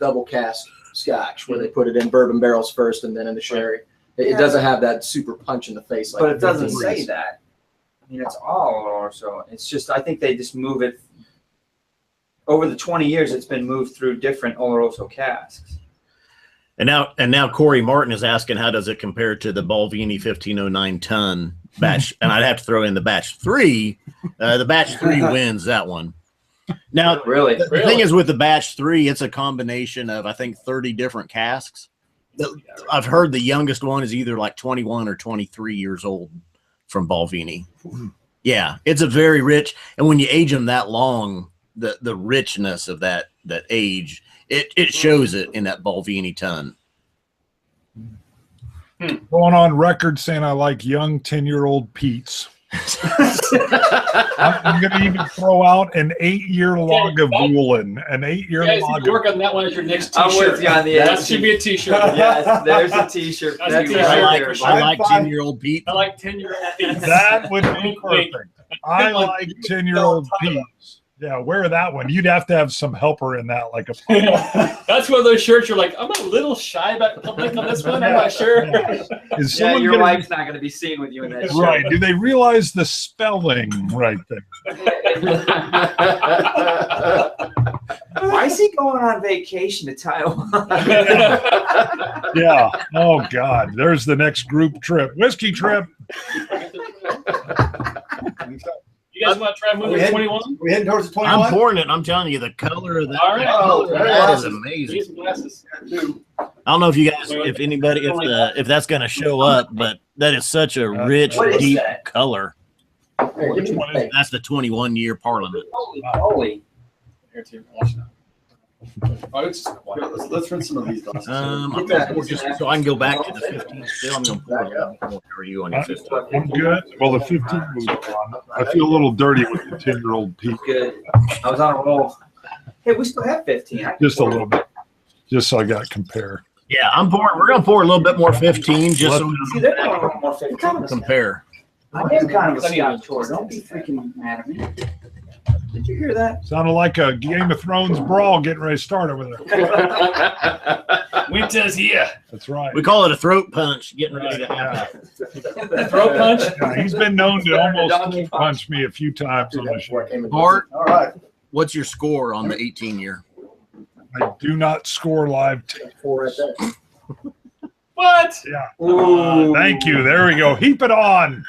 double cask Scotch where they put it in bourbon barrels first and then in the sherry. It doesn't have that super punch in the face like But it the doesn't 15 say does. that. I mean, it's all or so. It's just, I think they just move it. Over the 20 years, it's been moved through different Oloroso casks. And now Corey Martin is asking, how does it compare to the Balvenie 1509 ton batch? And I'd have to throw in the batch 3. The batch 3 wins that one. Now, Really? the thing is with the batch 3, it's a combination of, I think, 30 different casks. I've heard the youngest one is either like 21 or 23 years old from Balvenie. Yeah, it's a very rich, and when you age them that long, the richness of that age, it shows it in that Balvenie ton. Going on record saying I like young 10-year-old Pete's. I'm going to even throw out an 8-year Lagavulin. An 8-year You guys need to work Lagavulin. on that one as your next I'm t-shirt. with you on the That should be a t-shirt. Yes, there's a t-shirt. That's That's a right t-shirt. there, For I bud. like 10-year-old Pete. I like 10-year-old. That would be Wait. perfect. I like 10-year-old Pete's. Yeah, wear that one. You'd have to have some helper in that, like a That's one of those shirts you're like, I'm a little shy about public on this one. I'm not sure. Is Yeah, someone your gonna- wife's not going to be seen with you in that shirt. Right. Do they realize the spelling right there? Why is he going on vacation to Taiwan? Yeah. Oh, God. There's the next group trip. Whiskey trip. You guys want to try moving to 21? We heading towards the I'm 21? pouring it. I'm telling you, the color of that, All right. Oh, that is yeah. amazing. Need some glasses. I don't know if you guys, if anybody, if that's going to show up, but that is such a rich, What is deep that? color. Here, give me one hey, That's the 21-year Parliament. Holy. Here too. Watch that. Oh, it's just quiet. Let's rinse some of these glasses. I'm Get gonna that. pour just so I can go back to the 15 still. I'm going to pour a little bit more for you on your 15. I'm good. Well, the 15 was gone. I feel a little dirty with the 10-year-old Pete. Good. I was on a roll. Hey, we still have 15. Just a little bit. Just so I got to compare. Yeah, I'm pouring. We're going to pour a little bit more 15 just so we See, they're going a little more 15. can compare. I am kind of a Scotch tour. Don't be freaking mad at me. Did you hear that? Sounded like a Game of Thrones brawl getting ready to start over there. Winter's here. That's right. We call it a throat punch getting ready to happen. Throat punch. Yeah, he's been known to almost Donkey punch me a few times on the show. Bart, All right. what's your score on the 18-year? I do not score live. 4 right there. What? Yeah. Ooh. Thank you. There we go. Heap it on.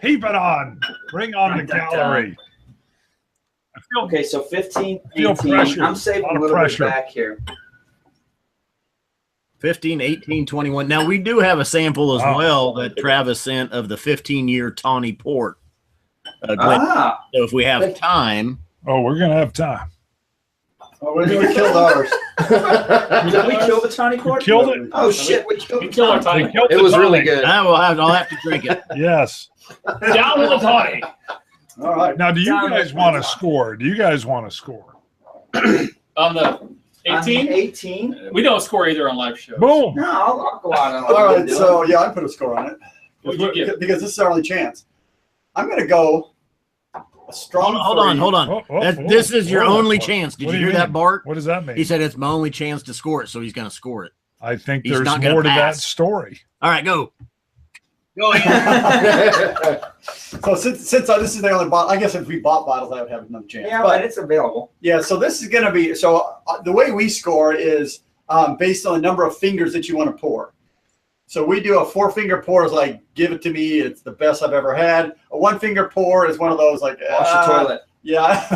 Heap it on. Bring on the gallery. I feel Okay, so 15, Feel 18. pressure. I'm saving A lot a of little pressure. bit back here. 15, 18, 21. Now, we do have a sample as Wow. well that Travis sent of the 15-year Tawny Port. Glen. Ah, So if we have time, Oh, we're gonna have time. Oh, we killed ours. did we kill the Tawny Port? Killed it. Oh, shit. We killed We the kill our Tawny tiny. Killed It the was really tonic. good. I'll have to drink it. Yes. Down with the tawny. All right. Now, do you Down guys with want to the- score? Do you guys want to score? On the On the 18? 18? We don't score either on live shows. Boom. No, I'll go out on All right. So yeah, I put a score on it What'd you give? because this is our only chance. I'm going to go a strong. Hold on. This is your hold on. only chance. Did What you do hear you that, mean? Bart? What does that mean? He said it's my only chance to score it, so he's going to score it. I think He's there's not gonna more to that pass. story. All right, go. Go ahead. So since this is the only bottle, I guess if we bought bottles, I would have another chance. Yeah, but but it's available. yeah, so this is going to be the way we score is based on the number of fingers that you want to pour. So we do a 4-finger pour is like, give it to me. It's the best I've ever had. A 1-finger pour is one of those like, Wash the toilet. yeah,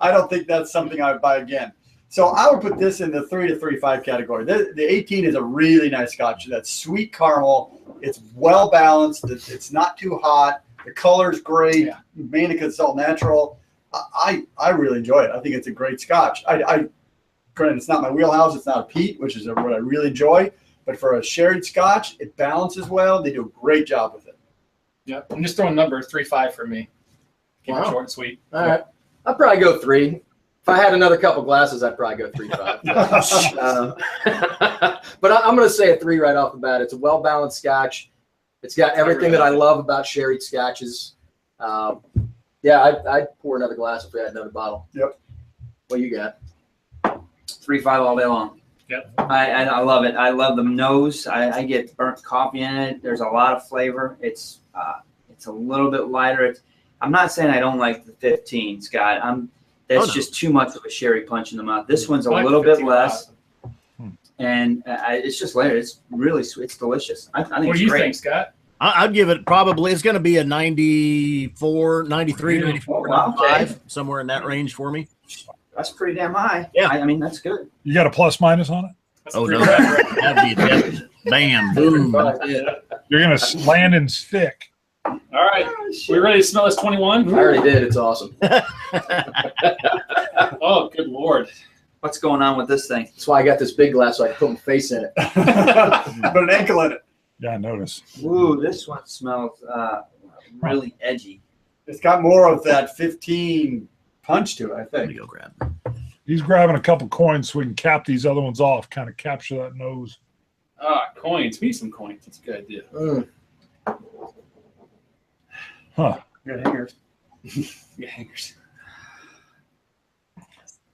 I don't think that's something I would buy again. So I would put this in the 3 to 3.5 category. The 18 is a really nice Scotch. That's sweet caramel. It's well balanced. It's not too hot. The color's great, Yeah. mainly because it's all natural. I really enjoy it. I think it's a great Scotch. Granted, it's not my wheelhouse. It's not a peat, which is what I really enjoy. But for a sherry Scotch, it balances well. They do a great job with it. Yeah, I'm just throwing number 3-5 for me. Keep Wow. it short and sweet. All right. I'd probably go 3. If I had another couple glasses, I'd probably go 3.5. But I'm going to say a 3 right off the bat. It's a well-balanced Scotch. It's got everything that I love about sherry Scotches. Yeah, I'd pour another glass if we had another bottle. Yep. What you got? 3-5 all day long. Yep. I love it. I love the nose. I get burnt coffee in it. There's a lot of flavor. It's a little bit lighter. I'm not saying I don't like the 15, Scott. That's no. just too much of a sherry punch in the mouth. This one's a I like little the bit 15 less, a lot. and it's just layered. It's really sweet. It's delicious. I think What it's do you great. think, Scott? I'd give it probably, it's going to be a 94, 93, 94, Wow, 95, okay. somewhere in that range for me. That's pretty damn high. Yeah. I mean, that's good. You got a plus minus on it? That's Oh, a no, 3-5. that'd be a definite. Bam, boom. You're gonna land and stick. All right. We ready to smell this 21? I already did. It's awesome. Oh, good Lord. What's going on with this thing? That's why I got this big glass so I can put my face in it. But an ankle in it. Yeah, I notice. Ooh, this one smells really edgy. It's got more of that 15 punch to it, I Let me think. go grab. He's grabbing a couple coins so we can cap these other ones off, kind of capture that nose. Coins. We need some coins. That's a good idea. Huh. Good hangers. Yeah, hangers.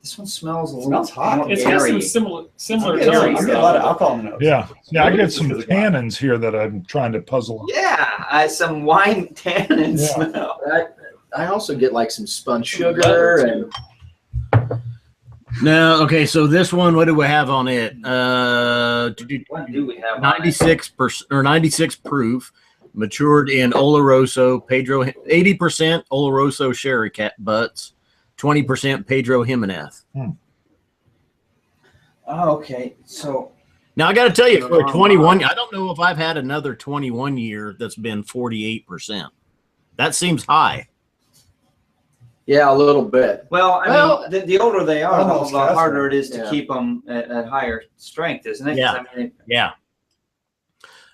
This one smells a little Smells hot. more It's got airy. some similar I'm getting berries. a lot of alcohol in the nose. Yeah. Yeah, I get some tannins here that I'm trying to puzzle on. Yeah, some wine tannin Yeah. smell. I also get like some spun sugar and No, okay, so this one, what do we have on it? What do we have? on it? 96% or 96 proof, matured in Oloroso, Pedro, 80% Oloroso sherry butts, 20% Pedro Jimenez. Oh, okay. So Now I got to tell you, for a 21, I don't know if I've had another 21 year that's been 48%. That seems high. Yeah, a little bit. Well, I mean, the older they are, Almost the harder it is to Yeah. keep them at higher strength, isn't it? 'Cause, Yeah. I mean, Yeah.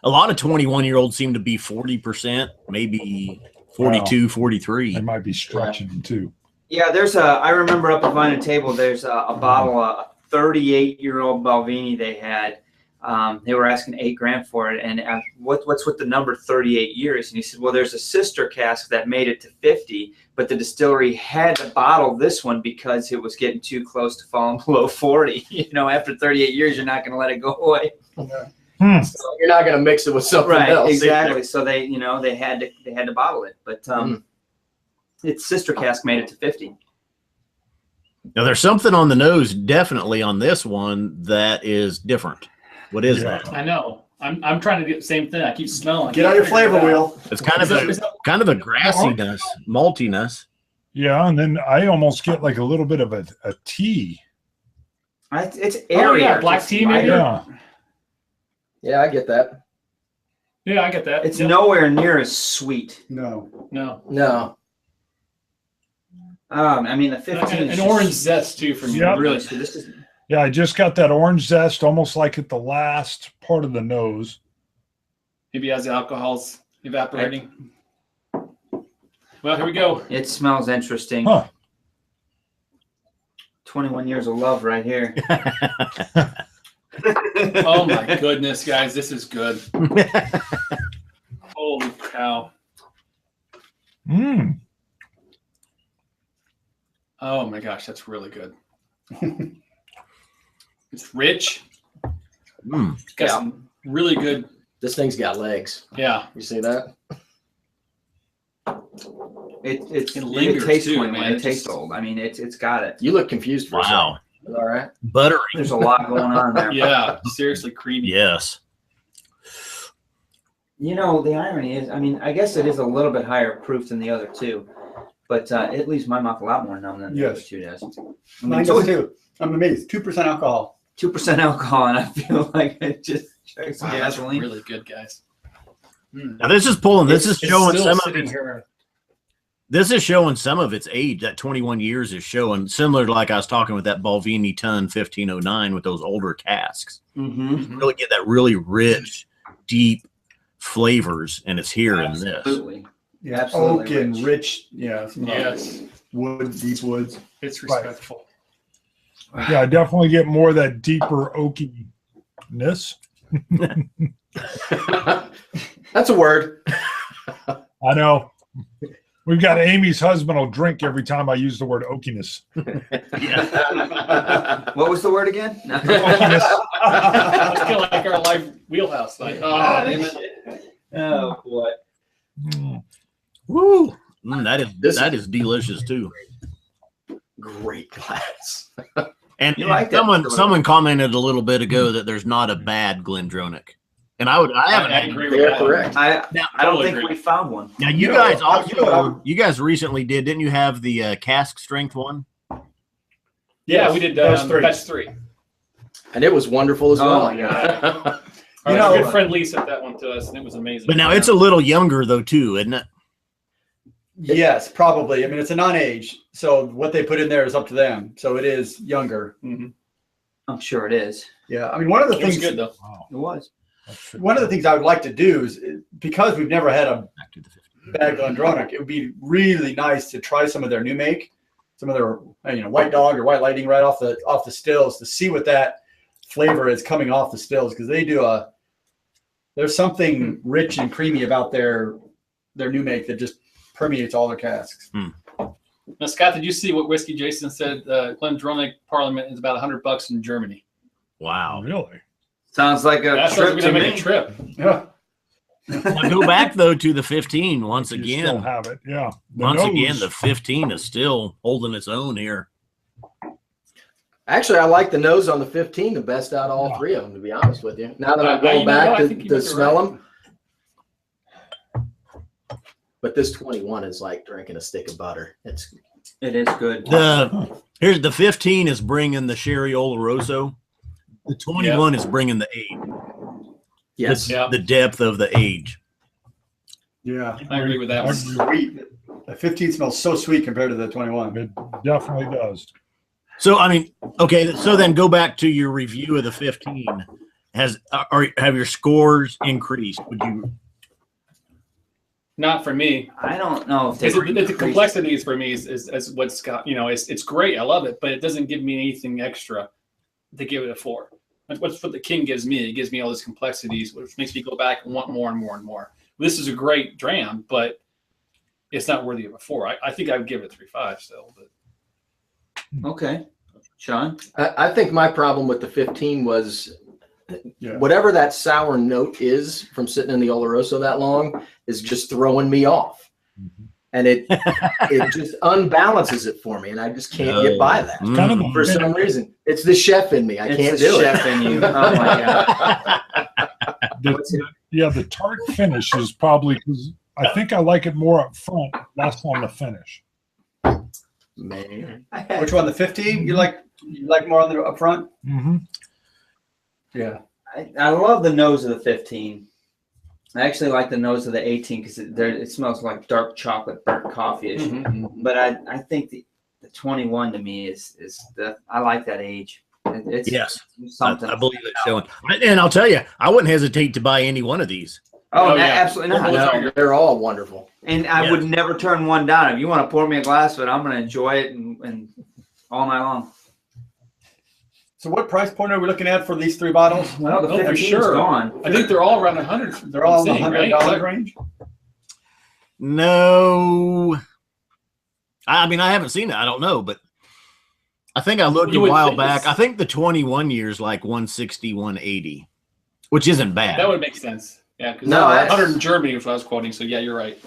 A lot of 21-year-olds seem to be 40%, maybe 42, 43. They might be stretching them too. yeah, I remember up at Vine and Table, there's a bottle, a 38-year-old Balvenie they had. They were asking $8,000 for it. And what's with the number 38 years? And he said, well, there's a sister cask that made it to 50, but the distillery had to bottle this one because it was getting too close to falling below 40. After 38 years, you're not going to let it go away. So you're not going to mix it with something Right, else. exactly. So they had to bottle it, but its sister cask made it to 50. Now, there's something on the nose, definitely on this one, that is different. What is that? I know. I'm trying to get the same thing. I keep smelling. Get on your flavor wheel. It's kind of a grassiness, maltiness. Yeah, and then I almost get like a little bit of a tea. It's Oh, airy. yeah, black tea maybe? Yeah. Yeah, I get that. Yeah, I get that. It's Yep. nowhere near as sweet. No. No. No. I mean, the 15 An orange zest too for me. Yep. really sweet. This is Yeah, I just got that orange zest almost like at the last part of the nose. Maybe as the alcohol's evaporating. Well, here we go. It smells interesting. Huh. 21 years of love right here. Oh my goodness, guys, this is good. Holy cow. Mm. Oh my gosh, that's really good. It's rich. It's got some really good. This thing's got legs. Yeah. You see that? It lingers tastes too, 21. man. It tastes old. I mean, it's got it. You look confused for a second. Wow. All right. Buttery. There's a lot going on there. Yeah. Seriously creamy. Yes. The irony is, I mean, I guess it is a little bit higher proof than the other two, but it leaves my mouth a lot more numb than the other two does. I mean, Mine it's does only too. I'm amazed. 2% alcohol. 2% alcohol, and I feel like it just drinks some Wow, that's gasoline. really good, guys. Now this is pulling. This is It's showing still some of sitting its. here. This is showing some of its age. That 21 years is showing, similar to like I was talking with that Balvenie Ton 1509 with those older casks. Mm-hmm. Really get that really rich, deep flavors, and it's here in this. Absolutely. Yeah. Absolutely Oak and rich. Yeah. Some Yes. wood, deep woods. It's respectful. Yeah, I definitely get more of that deeper oakiness. That's a word. I know. We've got Amy's husband will drink every time I use the word oakiness. What was the word again? Oakiness. It's kind of like our live wheelhouse. Like, oh, damn it. Oh boy. Mm. Woo! That is delicious too. Great glass. And, You like and that? someone commented a little bit ago that there's not a bad Glendronach, and I haven't. I agree with Yeah, that. correct. I Now, don't Totally think agree. we found one. now you know, guys you know what also you guys recently didn't you have the cask strength one? Yeah, Yes, we did those three. batch 3. And it was wonderful as Oh, well. my God. Our You know- good friend Lee sent that one to us, and it was amazing. But now it's a little younger though too, isn't it? Yes, probably. I mean, it's a non-age, so what they put in there is up to them. So it is younger. Mhm. I'm sure it is. Yeah. I mean, one of the It was things. good though. Wow. It was. One of the things I would like to do is because we've never had a Back to the 50. bad Glendronach, it would be really nice to try some of their new make, some of their White Dog or White Lightning right off the stills to see what that flavor is coming off the stills, because they do there's something rich and creamy about their new make that just permeates all their casks. Now, Scott, did you see what Whiskey Jason said? Glendronach Parliament is about $100 in Germany. Wow. Really? Sounds like a That's trip we're to gonna make me. a trip. Yeah. Now go back though to the 15 once You still again. have it. Yeah. The Once nose- again, the 15 is still holding its own here. Actually, I like the nose on the 15 the best out of all three of them, to be honest with you. Now that I'm going back I think you to might be smell right. them. But this 21 is like drinking a stick of butter. It is good. Here's the 15 is bringing the Sherry Oloroso. The 21 is bringing the age. Yes. Yeah. The depth of the age. Yeah. I agree with that one. Sweet. The 15 smells so sweet compared to the 21. It definitely does. So I mean, okay. So then go back to your review of the 15. Have your scores increased? Would you? Not for me. I don't know if The complexities for me is what's got, it's great. I love it, but it doesn't give me anything extra to give it a 4. That's what the King gives me. It gives me all these complexities, which makes me go back and want more and more and more. This is a great dram, but it's not worthy of a 4. I think I would give it 3.5 still. But Okay. Sean? I think my problem with the 15 was Yeah. whatever that sour note is from sitting in the Oloroso that long is just throwing me off. And it just unbalances it for me, and I just can't get by that. It's kind of the For some reason. It's the chef in me. I can't do chef it. in you. Oh my God. the tart finish is probably because I think I like it more up front, less on the finish. Man. Which one? The 15? You like more on the up front? Mm-hmm. Yeah. I love the nose of the 15. I actually like the nose of the 18 because it smells like dark chocolate, burnt coffee-ish. But I think the 21 to me is I like that age. It's Yes, something. I believe it's showing. And I'll tell you, I wouldn't hesitate to buy any one of these. Oh, yeah. absolutely not. No, they're all wonderful. And I would never turn one down. If you want to pour me a glass of it, I'm going to enjoy it and all night long. So what price point are we looking at for these 3 bottles? Well, the Oh, for 15's sure. gone. I think they're all around 100. They're all in the I'm saying, $100 right? range. No, I mean I haven't seen it. I don't know, but I think I looked a while back. I think the 21 years like 160, 180, which isn't bad. That would make sense. Yeah, because No, 100 in Germany was what I was quoting. So yeah, you're right.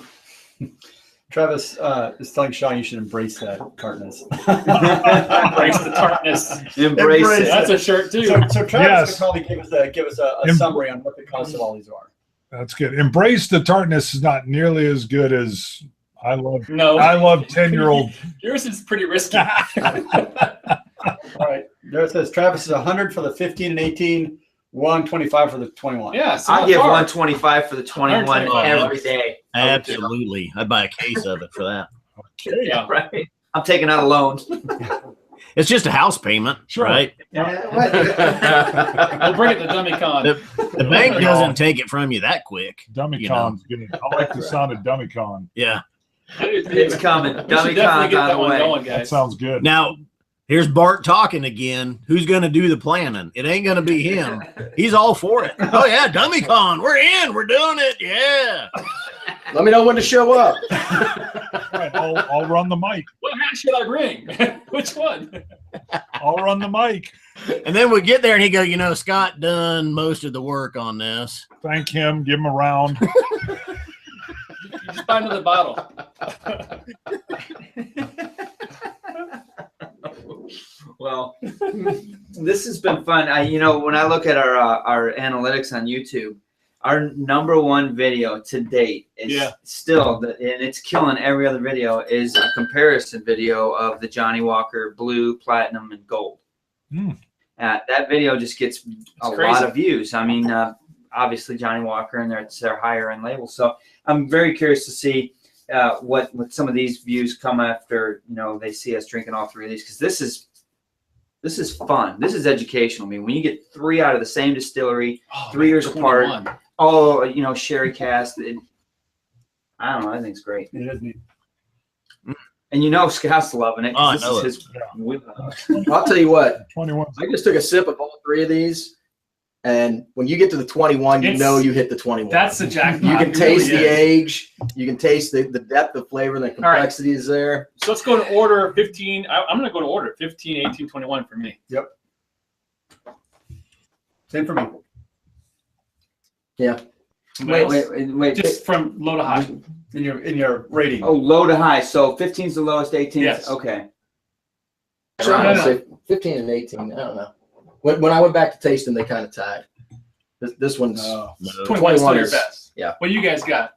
Travis is telling Sean you should embrace that tartness. Embrace the tartness. Embrace it. That's a shirt too. So Travis Yes. could probably give us a summary on what the cost of all these are. That's good. Embrace the tartness is not nearly as good as I love 10-year-old. Yours is pretty risky. All right. There it says Travis is 100 for the 15 and 18, 125 for the 21. Yeah, so I give far. 125 for the 21 125. every day. Absolutely, I'd buy a case of it for that. Yeah. Right. I'm taking out a loan. It's just a house payment, Sure. right? We'll bring it to Dummy Con. The bank doesn't take it from you that quick. Dummy Con's good. I like the sound of Dummy Con. Yeah. It's coming. We should Dummy definitely Con's get on that the one way. going, That guys. sounds good. Now, here's Bart talking again. Who's going to do the planning? It ain't going to be him. He's all for it. Oh, yeah, Dummy Con. We're in. We're doing it. Yeah. Let me know when to show up. All right, I'll run the mic. What hat should I bring? Which one? I'll run the mic. And then we get there and he go, Scott done most of the work on this. Thank him. Give him a round. You just buy another bottle. Well, this has been fun. When I look at our analytics on YouTube, our #1 video to date is still, and it's killing every other video, is a comparison video of the Johnny Walker Blue, Platinum, and Gold. That video just gets a lot of views. I mean, obviously Johnny Walker, and it's their higher end label. So I'm very curious to see what some of these views come after they see us drinking all 3 of these, because this is fun. This is educational. I mean, when you get 3 out of the same distillery, 3 years apart, sherry cast. I don't know. I think it's great. It is neat. And Scott's loving it. Oh, I This know is his. I'll tell you what. 21. I just took a sip of all 3 of these, and when you get to the 21, you know you hit the 21. That's the jackpot. You can It taste really the is. age. You can taste the depth of flavor and the complexity is there. So let's go to order 15. I'm going to go to order 15, 18, 21 for me. Yep. Same for me. Yeah. Wait. Just from low to high. In your rating. Oh, low to high. So 15 is the lowest, 18 is Yes. okay. So I'm gonna say 15 and 18. I don't know. When I went back to taste them, they kind of tied. This one's 21 is still your is- best. yeah. What you guys got?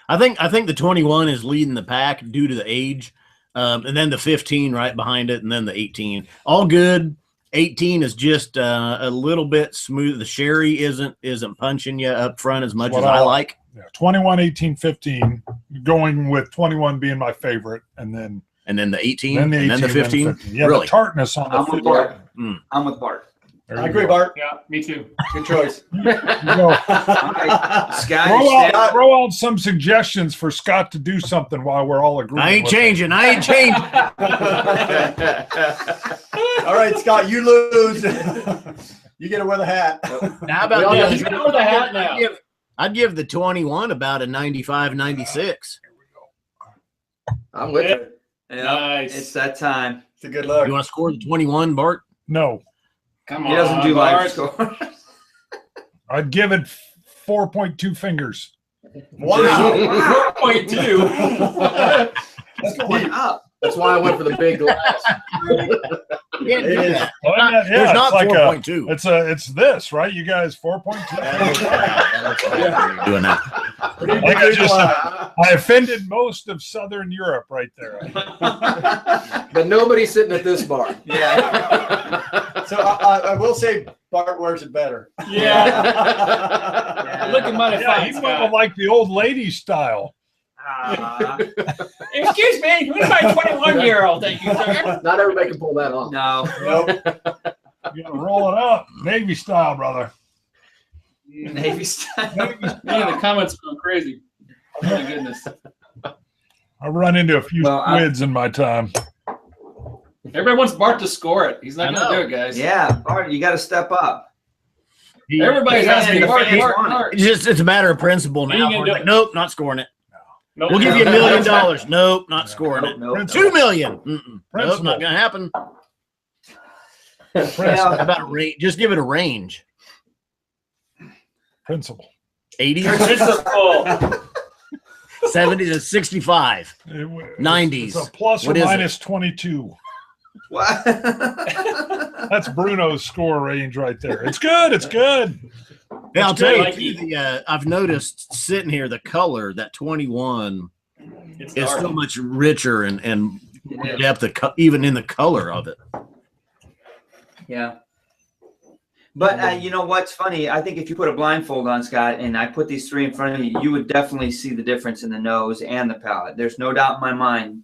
I think the 21 is leading the pack due to the age. And then the 15 right behind it, and then the 18. All good. 18 is just a little bit smooth. The sherry isn't punching you up front as much That's as what I I like. Yeah, 21, 18, 15. Going with 21 being my favorite, and then the 18, then the 18, and then the 15. Yeah, Really? the tartness on the I'm with 15. Bart. Mm. I'm with Bart. There I you agree, go. Bart. Yeah, me too. Good choice. You go. All right, Scott, Throw you stand- throw out some suggestions for Scott to do something while we're all agreeing. I ain't with it. changing. I ain't changing. All right, Scott, you lose. You get to wear the hat. Now, how about We all this? got to wear the hat now. I'd give the 21 about a 95, 96. I'm with you. Yep, Nice. It's that time. It's a good look. You want to score the 21, Bart? No, Come He doesn't do Bart. live score. I'd give it 4.2 fingers. Wow. 4.2. It's going up. That's why I went for the big glass. Yeah, do is. that. Well, yeah, There's not it's like 4.2. it's this, right? You guys 4.2. Doing that. Like I offended most of Southern Europe right there. But nobody's sitting at this bar. Yeah. So I will say Bart wears it better. Yeah. You're looking mighty Yeah, fine, he went Scott. with like the old lady style. Excuse me, who's my 21-year-old? Thank you, sir. Not everybody can pull that off. No. Nope. You gotta roll it up, Navy style, brother. Navy style. Man, the comments are going crazy. Oh my goodness. I run into a few Well, squids in my time. Everybody wants Bart to score it. He's not I going to know. do it, guys. Yeah, Bart, you got to step up. Everybody's Yeah, asking the Bart, fans Bart, want it. Bart. It's a matter of principle What are now. you gonna We're do? like, nope, not scoring it. Nope. We'll give you $1 million. Nope, not scoring it. Nope. $2 million. Mm-mm. Nope, Principle. not going to happen. How Yeah. about a range? Just give it a range. Principle. 80, Principal. 70 to 65. 90s. It's a plus or What is it? minus 22. What? That's Bruno's score range right there. It's good. It's good. Yeah, I'll That's tell you, good. too, I've noticed sitting here, the color, that 21 It's is dark. so much richer and Yeah. depth, even in the color of it. Yeah. But you know what's funny? I think if you put a blindfold on, Scott, and I put these three in front of you, you would definitely see the difference in the nose and the palate. There's no doubt in my mind.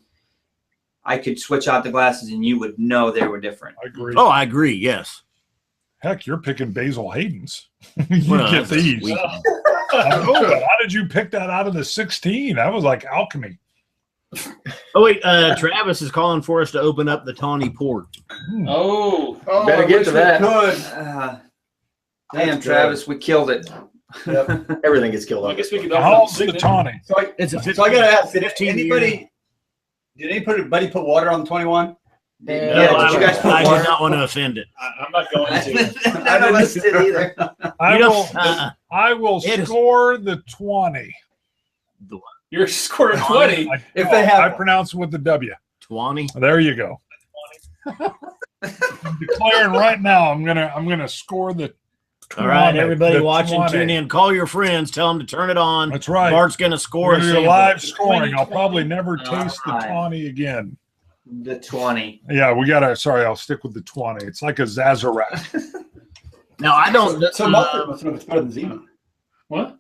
I could switch out the glasses and you would know they were different. I agree. Oh, I agree. Yes. Heck, you're picking Basil Hayden's. You Well, get that's a these. sweet- I know, but how did you pick that out of the 16? That was like alchemy. Oh, wait. Travis is calling for us to open up the tawny port. Oh. Oh, Better I get wish to we that. could. Damn, That's Travis, we killed it. Yep. Everything gets killed I off. guess we could How open old's the tawny? So I, It's a so I got to ask, did 15 anybody put water on the 21? Yeah, No, did you guys put I water? did not want to offend it. I'm not going to. None of us did either. I You know, will, I will It is- score the 20. You're scoring 20. If they have I one. pronounce it with the W. 20. There you go. I'm declaring right now. I'm gonna score the. All right, 20, everybody the watching, 20. tune in. Call your friends. Tell them to turn it on. That's right. Bart's going to score We're a gonna do sample. live scoring. I'll 20. probably never taste the Alright. tawny again. The 20. Yeah, we gotta. Sorry, I'll stick with the 20. It's like a Zazarat. Now, I don't. So Muffet must know it's better than Zima. What?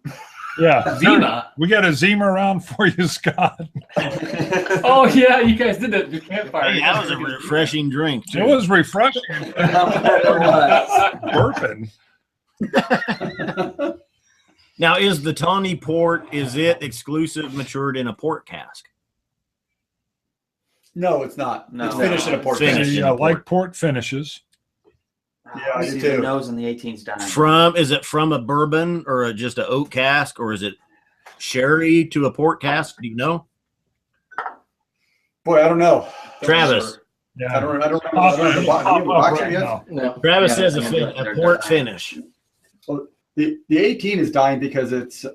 Yeah, Zima. we got a Zima around for you, Scott. Oh, yeah, you guys did that at the campfire. Hey, that was a refreshing drink, too. It was refreshing. Burping. Now, is the tawny port, is it exclusive matured in a port cask? No, it's not. No. It's finished in a port Finished. finish. in Yeah, the like port. port finishes. Yeah, I See do the too. nose on the 18's dying. Is it from a bourbon or just an oak cask, or is it sherry to a port cask? Do you know? Boy, I don't know. Travis. Yeah. I don't remember. Pop I don't remember. up Do you have a box right yet? now. No. Travis Yeah, says yeah, a they're port done. finish. The 18 is dying because it's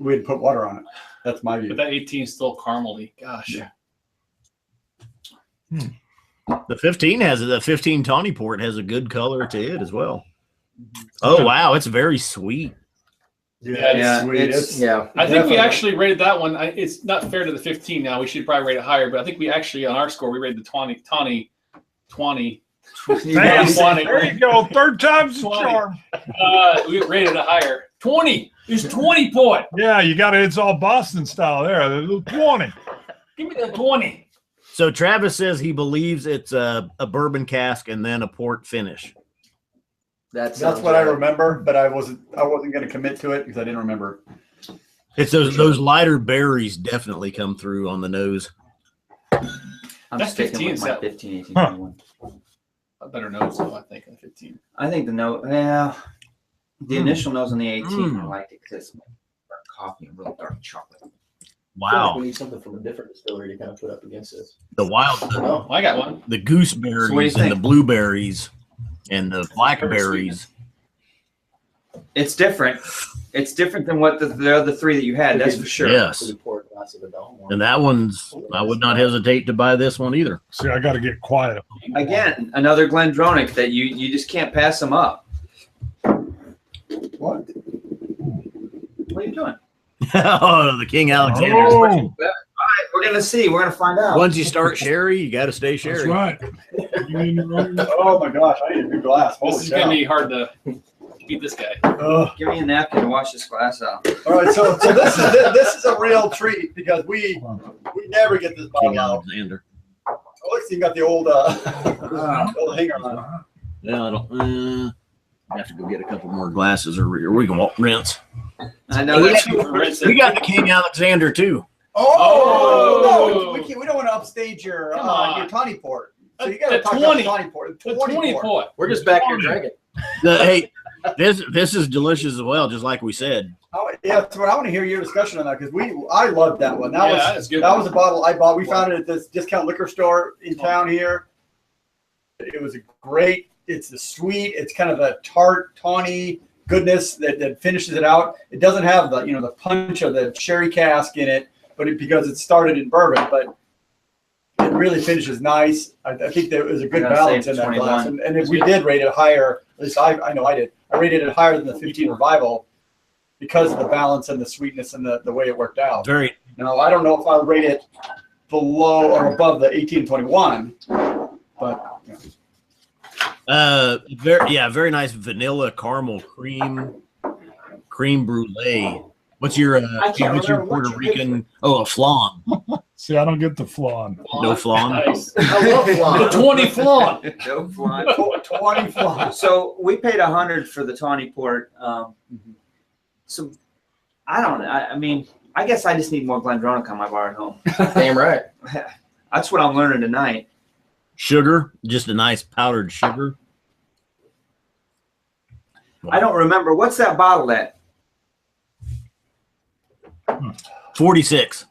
we had put water on it. That's my view. But that 18 is still caramely. Gosh. Yeah. The 15 tawny port has a good color to it as well. Oh, wow. It's very sweet. Yeah, sweet. it's- Yeah. I think Definitely. we actually rated that one. It's not fair to the 15 now. We should probably rate it higher, but I think we actually, on our score, we rated the 20. Man, 20. there you go. Third time's the 20. charm. We rated it higher. 20. It's 20 point. Yeah, you got it. It's all Boston style there. The little 20. Give me the 20. So Travis says he believes it's a bourbon cask and then a port finish. That's what I remember, but I wasn't going to commit to it because I didn't remember. It's those lighter berries definitely come through on the nose. I'm That's sticking 15, with my so- 15, 18, Huh. 21. A better nose, though, I think, on 15. I think the note, yeah, the initial nose on the 18, I Mm. liked it because it's dark coffee and real dark chocolate. I feel Wow. like we need something from a different distillery to kind of put up against this. The wild, Oh, I got one. the So what do you gooseberries and the think? blueberries and the blackberries. It's different. It's different than what the other three that you had, that's for sure. Yes. so we pour a glass of the Dom one. And that one's, I would not hesitate to buy this one either. See, I got to get quiet. Again, another Glendronach that you just can't pass them up. What? What are you doing? Oh, the King Alexander. Oh, All right, we're gonna see. We're gonna find out. Once you start sherry, you got to stay that's sherry. right. Oh my gosh, I need a new glass. This Holy is going cow. to be hard to beat this guy. Ugh. Give me a napkin to wash this glass out. All right, so this is a real treat because we never get this King bottle out. Alexander. Oh, look, you got the old old hanger on. Yeah, I don't. I have to go get a couple more glasses, or we can rinse. I know that's We got the King Alexander too. Oh, no, we don't want to upstage your Come on. your tawny port. So you got to The talk 20. about tawny port. The 20 port. point. We're just back here drinking. Hey, this is delicious as well, just like we said. Oh, yeah, so I want to hear your discussion on that because I loved that one. That That is good. was a bottle I bought. We found it at this discount liquor store in town here. It was a great. It's the sweet. It's kind of a tart, tawny goodness that finishes it out. It doesn't have the the punch of the sherry cask in it, but because it started in bourbon, but it really finishes nice. I think there was a good Gotta balance save in that 21. glass, and if we did rate it higher, at least I know I did. I rated it higher than the 15 Revival because of the balance and the sweetness and the way it worked out. Very. Now I don't know if I'll rate it below or above the 1821, but. Very nice vanilla caramel cream brulee. What's your can't what's your remember Puerto what you did Rican? Oh, a flan. See, I don't get the flan. No flan. Nice. I love The flan. 20 flan. no flan. 20 flies. So we paid $100 for the tawny port. So I don't. I mean, I guess I just need more Glendronach on my bar at home. Damn right. That's what I'm learning tonight. Sugar, just a nice powdered sugar. I don't remember what's that bottle at. 46.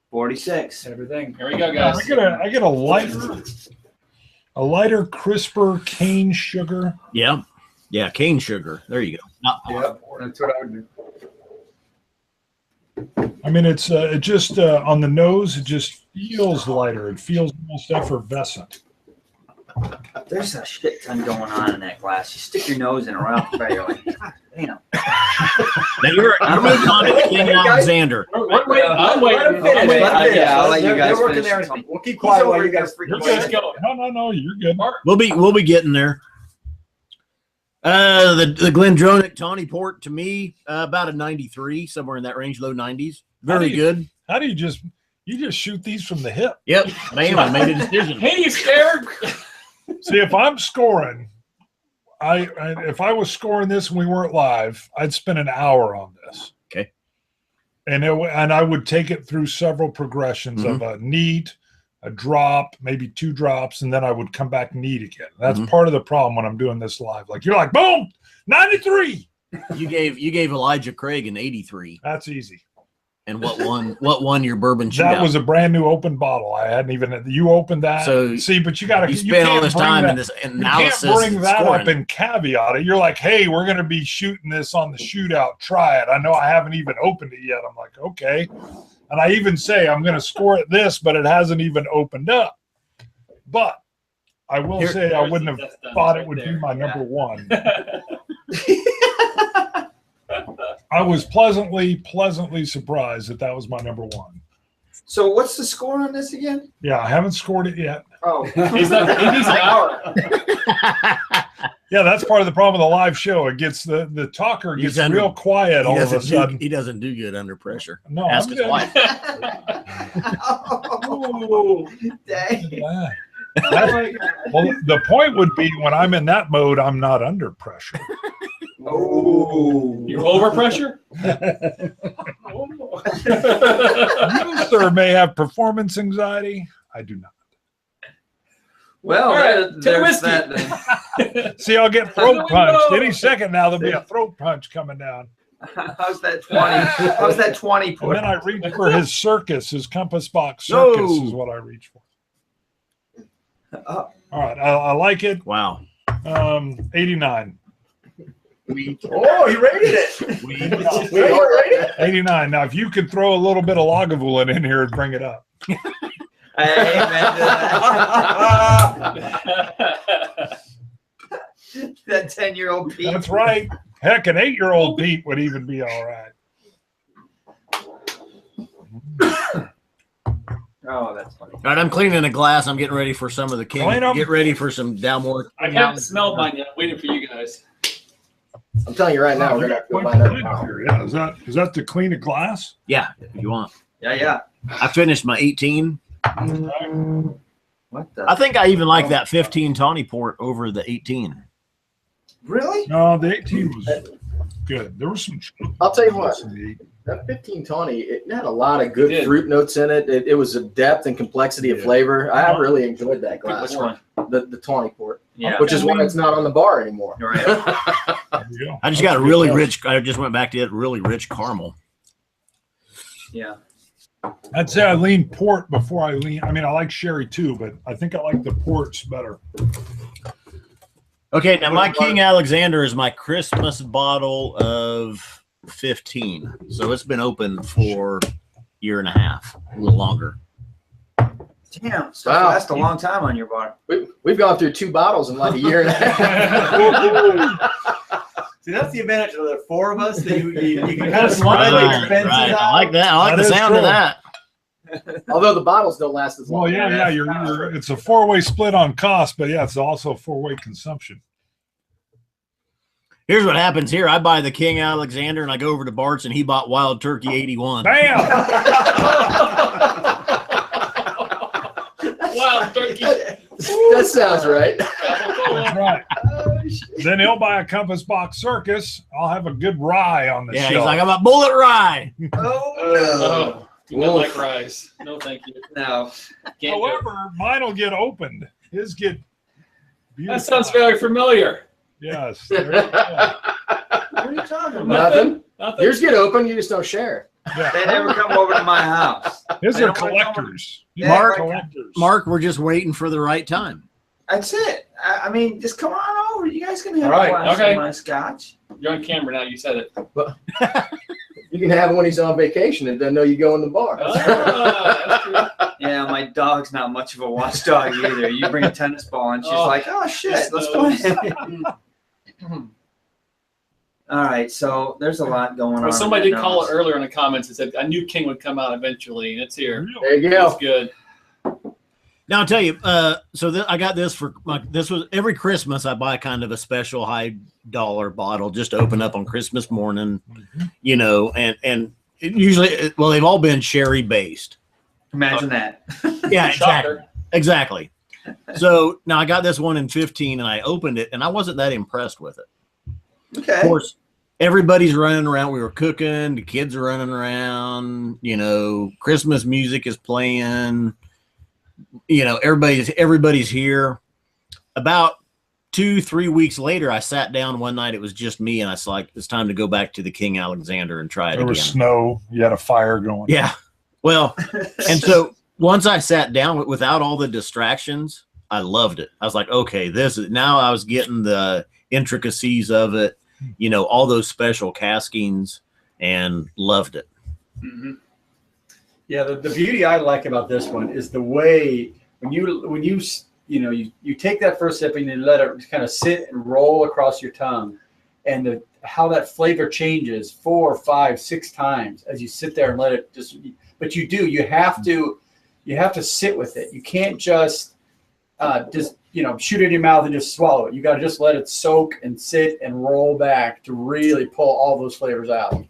46. Everything. Here we go, guys. I get a lighter, crisper cane sugar. Yeah, cane sugar. There you go. Yeah, that's what I would do. I mean, it's it just on the nose. It just feels lighter. It feels almost effervescent. There's a shit ton going on in that glass. You stick your nose in around the you're like, God damn. Now you're moving on to the King Alexander. I'm waiting. I'm waiting. Let him finish. Yeah, I'll let you They're guys working finish. there. We'll keep quiet while you guys You're freaking Let's good. go. No, you're good. We'll be getting there. The Glendronach Tawny Port to me about a 93, somewhere in that range, low 90s. Very good. How do you just shoot these from the hip? Yep, bam, I made a decision. Hey, you scared? See, if I'm scoring, if I was scoring this and we weren't live, I'd spend an hour on this. Okay. And I would take it through several progressions of a neat, a drop, maybe 2 drops, and then I would come back neat again. That's part of the problem when I'm doing this live. Like you're like, boom, 93. You gave Elijah Craig an 83. That's easy. And what won your bourbon shootout? That was a brand new open bottle. I hadn't even. You opened that. So see, but you got to. you spent all this time in this You analysis. can't bring that scoring. up and caveat it. You're like, hey, we're going to be shooting this on the shootout. Try it. I know I haven't even opened it yet. I'm like, okay. And I even say I'm going to score at this, but it hasn't even opened up. But I will say I wouldn't have thought it would be my number one. I was pleasantly surprised that was my number one. So what's the score on this again? Yeah, I haven't scored it yet. Oh, He's not. He needs an hour. Yeah, that's part of the problem with the live show. It gets the talker gets real quiet all of a sudden. He doesn't do good under pressure. No, Ask I'm his good. wife. oh dang. Wow. Oh my God. Well, the point would be when I'm in that mode, I'm not under pressure. Oh. You're over pressure. You, sir, may have performance anxiety. I do not. Well, All right, there's whiskey. that then. See, I'll get Out throat the punched window. any second now. There'll be a throat punch coming down. How's that 20? How's that 20 And put? then I reach for his circus, his compass box circus No. is what I reach for. Uh, All right, I like it. Wow. 89. Oh, he rated it. We, We already rated it. 89. Now, if you could throw a little bit of Lagavulin in here and bring it up. Amen to that. That 10-year-old Pete. That's right. Heck, an 8-year-old Pete would even be all right. Oh, that's funny. all right, I'm cleaning a glass. I'm getting ready for some of the king. Clean 'em. Get ready for some Dalmore. I haven't smelled mine yet. I'm waiting for you guys. I'm telling you right now, we're gonna have to go buy another bottle. Yeah, is that to clean a glass? Yeah, if you want. Yeah. I finished my 18. What the? I think I even like that 15 tawny port over the 18. Really? No, the 18 was good. There was some. I'll tell you what. in the 18. That 15 tawny, it had a lot of good It did. fruit notes in it. It was a depth and complexity of Yeah. flavor. I really enjoyed that glass. Which one? The tawny port, Yeah. which is why it's not on the bar anymore. Right. There you go. I just got a really rich. I just went back to it. Really rich caramel. Yeah. I'd say I lean port before I lean. I mean, I like sherry too, but I think I like the ports better. Okay, now my King Alexander is my Christmas bottle of 15. So it's been open for a year and a half, a little longer. Damn. Stuff Wow. lasts a long time on your bar. We've gone through 2 bottles in like a year and a half. See, that's the advantage of the 4 of us. That you can kind of spread the Right, expenses right. out. I like that. I like That the is sound of true. that. Although the bottles don't last as long. Well, yeah. It's a 4-way split on cost, but yeah, it's also a 4-way consumption. Here's what happens here. I buy the King Alexander and I go over to Bart's and he bought Wild Turkey 81. Bam! Wild turkey. That sounds right. That's right. Then he'll buy a compass box circus. I'll have a good rye on the Yeah, he's shelf. like, I'm a bullet rye. Oh, do not like rice. No, thank you. No. Can't do it. However, mine will get opened. His get beautiful. That sounds very familiar. Yes. There you go. What are you talking about? Nothing. Nothing. Yours get open, you just don't share. Yeah. They never come over to my house. His They are don't wanna come collectors. Yeah, Mark- collectors. Mark, we're just waiting for the right time. That's it. I mean, just come on over. You guys can have All right, a glass okay. of my scotch. You're on camera now. You said it. You can have it when he's on vacation and doesn't know you go in the bar. Ah, that's true. Yeah, my dog's not much of a watchdog either. You bring a tennis ball and she's Oh, like, oh shit, just let's play. All right, so there's a lot going on. Well, somebody did call it Nose. earlier in the comments and said I knew King would come out eventually, and it's here. There you It's go. good. Now I'll tell you, I got this for this was every Christmas I buy kind of a special high dollar bottle just to open up on Christmas morning, you know, and it usually, well, they've all been sherry based. Imagine that. Yeah, Shocker. exactly. So now I got this one in 15 and I opened it and I wasn't that impressed with it. Okay. Of course, everybody's running around. We were cooking, the kids are running around, you know, Christmas music is playing. You know, everybody's here. About 2-3 weeks later, I sat down one night. It was just me, and I was like, "It's time to go back to the King Alexander and try it There again." was snow. You had a fire going. Yeah. Well, and so once I sat down without all the distractions, I loved it. I was like, "Okay, this is now." I was getting the intricacies of it, you know, all those special caskings, and loved it. Mhm. Yeah, the beauty I like about this one is the way when you take that first sip and you let it kind of sit and roll across your tongue, and how that flavor changes 4, 5, 6 times as you sit there and let it just. but you have to sit with it. You can't just shoot it in your mouth and just swallow it. You got to just let it soak and sit and roll back to really pull all those flavors out.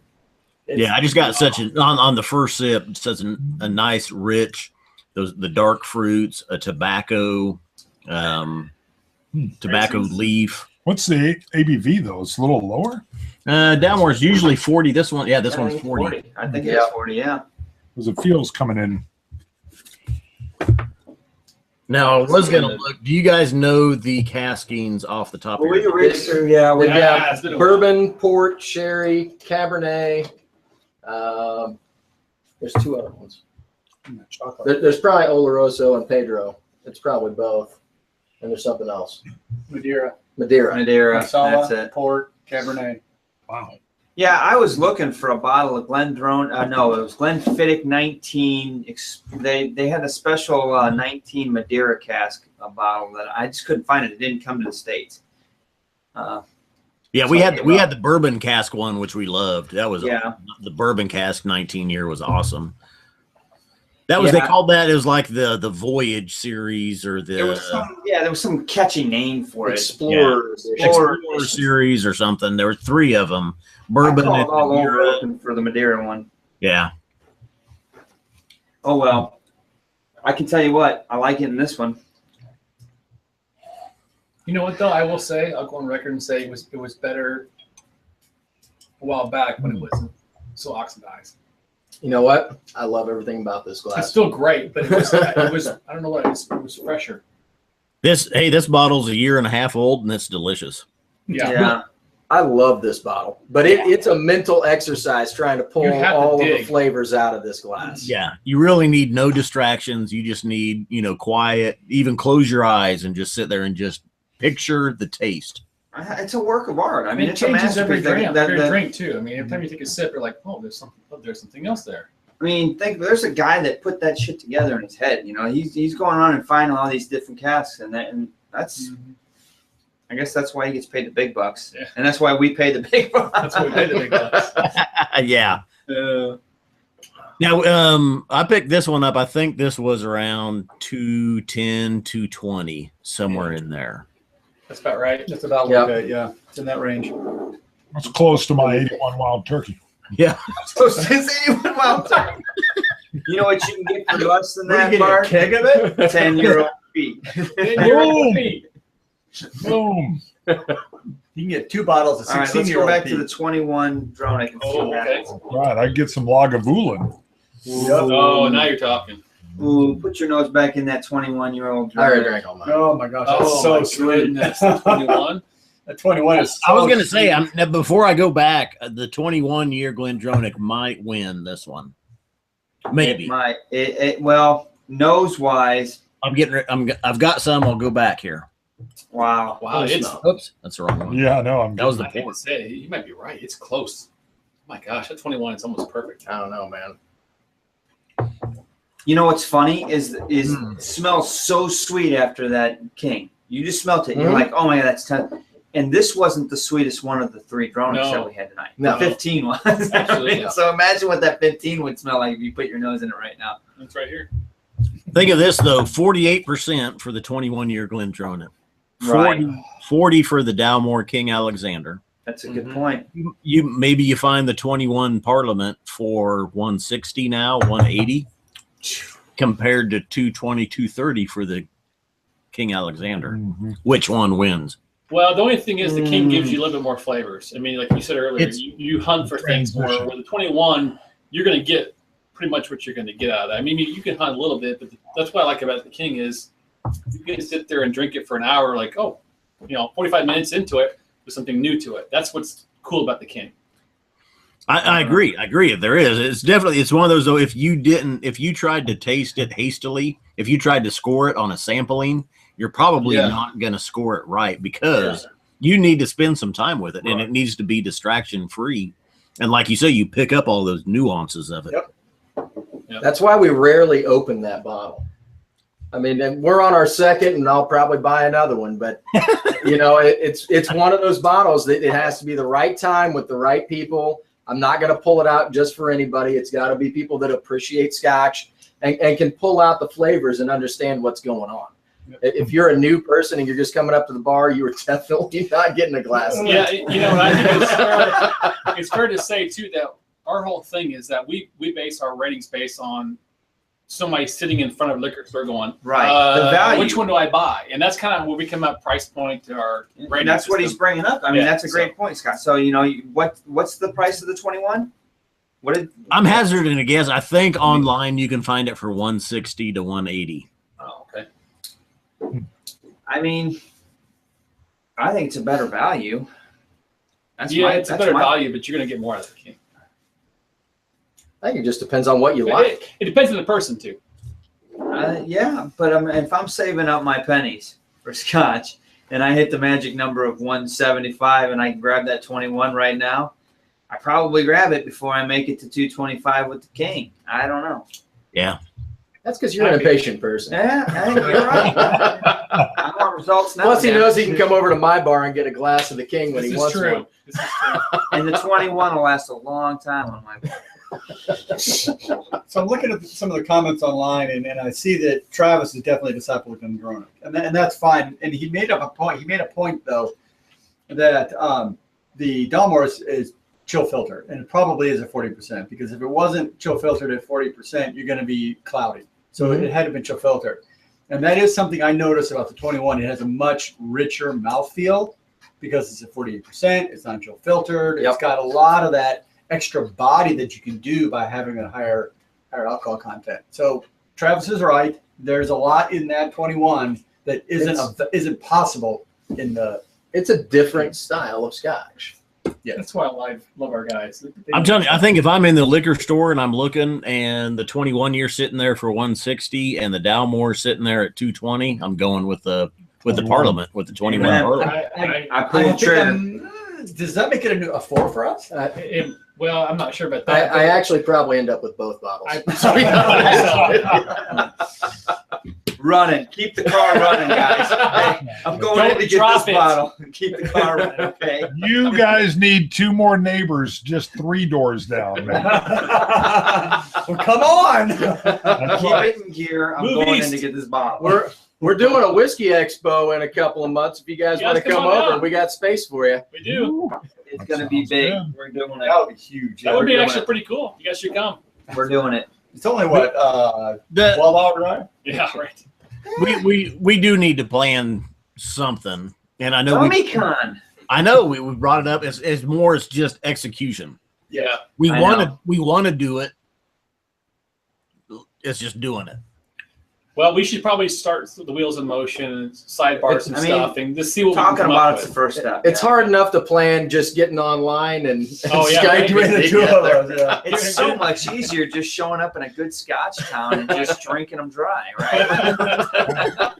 I just got such on the first sip, such a nice, rich, the dark fruits, a tobacco leaf. What's the ABV though? It's a little lower. Downward is usually 40. This one, this one's 40. I think it's 40. Yeah. Because it feels coming in. Now, I was gonna look. Do you guys know the caskings off the top of your head? We got bourbon, port, sherry, Cabernet. There's 2 other ones. There's probably Oloroso and Pedro. It's probably both. And there's something else. Madeira. That's it. Port, Cabernet. Wow. Yeah, I was looking for a bottle of Glendronach. No, it was Glenfiddich 19. They had a special 19 Madeira cask bottle that I just couldn't find it. It didn't come to the States. We had the bourbon cask one, which we loved. That was the bourbon cask 19 year was awesome. That was they called that. It was like the Voyage series or there was some catchy name for it. Explorer series or something. There were 3 of them. Bourbon and all over looking for the Madeira one. Yeah. Oh well, I can tell you what I like it in this one. You know what though? I will say I'll go on record and say it was better a while back when it wasn't so oxidized. You know what? I love everything about this glass. It's still great, but it was I don't know what it was fresher. This bottle's 1.5 years old and it's delicious. Yeah. I love this bottle, but it's a mental exercise trying to pull all of the flavors out of this glass. Yeah, you really need no distractions. You just need, quiet. Even close your eyes and just sit there and just picture the taste. It's a work of art. I mean, it changes every drink too. I mean, every time you take a sip, you're like, oh, there's something else there. I mean, there's a guy that put that shit together in his head. He's going around and finding all these different casks, and that's. Mm-hmm. I guess that's why he gets paid the big bucks, and that's why we pay the big bucks. That's why we pay the big bucks. Yeah. Now, I picked this one up. I think this was around 210, 220, somewhere in there. That's about right. That's about right. Yeah, it's in that range. That's close to my 81 Wild Turkey. Yeah. Close to his 81 Wild Turkey. You know what you can get for less than that, Mark? A keg of it? 10-year-old feet. 10-year-old feet. Boom. You can get 2 bottles of 16-year-old. All right, let's go back to the 21 Dronach. Okay. Right, I get some Lagavulin. Yep. Oh, now you're talking. Ooh, put your nose back in that 21-year-old. I already drank all mine. Oh my gosh, that's so sweet. 21. That 21 is. I was gonna say, before I go back, the 21-year Glendronach might win this one. Maybe. It might. Well, nose wise, I've got some. I'll go back here. Wow. Oops, that's the wrong one. Yeah, no, that was the point. You might be right. It's close. Oh my gosh, that 21 is almost perfect. I don't know, man. You know what's funny is it smells so sweet after that King. You just smelt it. You're like, oh my god, that's 10. And this wasn't the sweetest one of the 3 Dronachs that we had tonight. No. The 15 was. Absolutely. So imagine what that 15 would smell like if you put your nose in it right now. It's right here. Think of this though: 48% for the 21-year Glendronach. 40 for the Dalmore King Alexander. That's a good point. You find the 21 Parliament for 160 now, 180, compared to 220, 230 for the King Alexander. Mm-hmm. Which one wins? Well, the only thing is the King gives you a little bit more flavors. I mean, like you said earlier, you hunt for things more. With the 21, you're going to get pretty much what you're going to get out of that. I mean, you can hunt a little bit, but that's what I like about the King is you can sit there and drink it for an hour, like, 45 minutes into it with something new to it. That's what's cool about the King. I agree. If there is, it's one of those though. If you tried to taste it hastily, if you tried to score it on a sampling, you're probably not going to score it right because you need to spend some time with it, and it needs to be distraction free. And like you say, you pick up all those nuances of it. Yep. That's why we rarely open that bottle. I mean, we're on our second, and I'll probably buy another one. But it's one of those bottles that it has to be the right time with the right people. I'm not going to pull it out just for anybody. It's got to be people that appreciate Scotch and can pull out the flavors and understand what's going on. If you're a new person and you're just coming up to the bar, you are definitely not getting a glass. Yeah, you know, I think it's fair to say too that our whole thing is that we base our ratings based on somebody sitting in front of a liquor store going, Right. The value. Which one do I buy? And that's kind of where we come up price point to our rating. And that's what he's system. bringing up. I mean, Yeah, that's a great point, Scott. So, you know, what's the price of the 21? What did I'm hazarding a guess. I think online you can find it for 160 to 180. Oh, okay. I mean, I think it's a better value. It's a better value, but you're going to get more out of the King. I think it just depends on what you like. It depends on the person too. Yeah, but if I'm saving up my pennies for Scotch and I hit the magic number of 175 and I can grab that 21 right now, I probably grab it before I make it to 225 with the King. I don't know. Yeah. That's because you're an impatient person. Yeah, I think you're right. I want results now. Plus, he knows he can come over to my bar and get a glass of the King when he wants one. This is true. And the 21 will last a long time on my bar. So I'm looking at some of the comments online, and I see that Travis is definitely a disciple of Glendronach, and that's fine. And he made up a point. He made a point though that the Dalmore is chill filter, and it probably is at 40%, because if it wasn't chill filtered at 40%, you're going to be cloudy. So it had to be chill filtered, and that is something I noticed about the 21. It has a much richer mouthfeel because it's at 48%. It's not chill filtered. It's got a lot of that extra body that you can do by having a higher alcohol content. So Travis is right. There's a lot in that 21 that isn't possible in the. It's a different style of Scotch. Yeah, that's why I love our guys. I'm telling you, I think if I'm in the liquor store and I'm looking and the 21 year sitting there for 160 and the Dalmore sitting there at 220, I'm going with the Parliament, with the 21 Parliament. I pulled the trigger. Does that make it a 4 for us? Well, I'm not sure about that. I actually probably end up with both bottles. Running. Keep the car running, guys. Hey, I'm going in to get this bottle. Keep the car running, okay? You guys need 2 more neighbors just 3 doors down, man. Well, come on. Keep it in gear. I'm going in to get this bottle. We're doing a whiskey expo in a couple of months. If you guys want to come over, we got space for you. We do. It's going to be big. Good. We're doing it. That would be huge. That would be actually pretty cool. You guys should come. We're doing it. It's only what 12-hour drive. Yeah, right. We do need to plan something, and I know we brought it up as more as just execution. Yeah, we want to do it. It's just doing it. Well, we should probably start the wheels in motion, sidebars and stuff, and just see what we're talking about. It's the first step. It's hard enough to plan just getting online and Skype together. It's so much easier just showing up in a good Scotch town and just drinking them dry, right?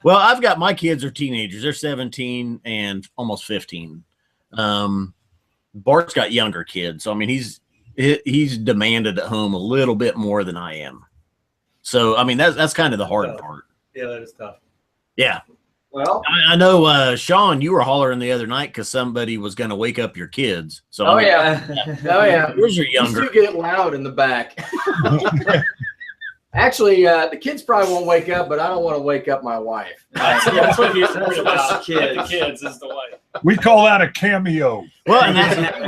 Well, I've got my kids are teenagers. They're 17 and almost 15. Bart's got younger kids, so I mean he's demanded at home a little bit more than I am. So, I mean, that's kind of the hard part. Yeah, that is tough. Yeah. Well, I know, Sean, you were hollering the other night because somebody was going to wake up your kids. So, oh, yeah. Where's your younger? You get loud in the back. Actually, the kids probably won't wake up, but I don't want to wake up my wife. That's what he's worried about. The kids is the wife. We call that a cameo. Well, and that's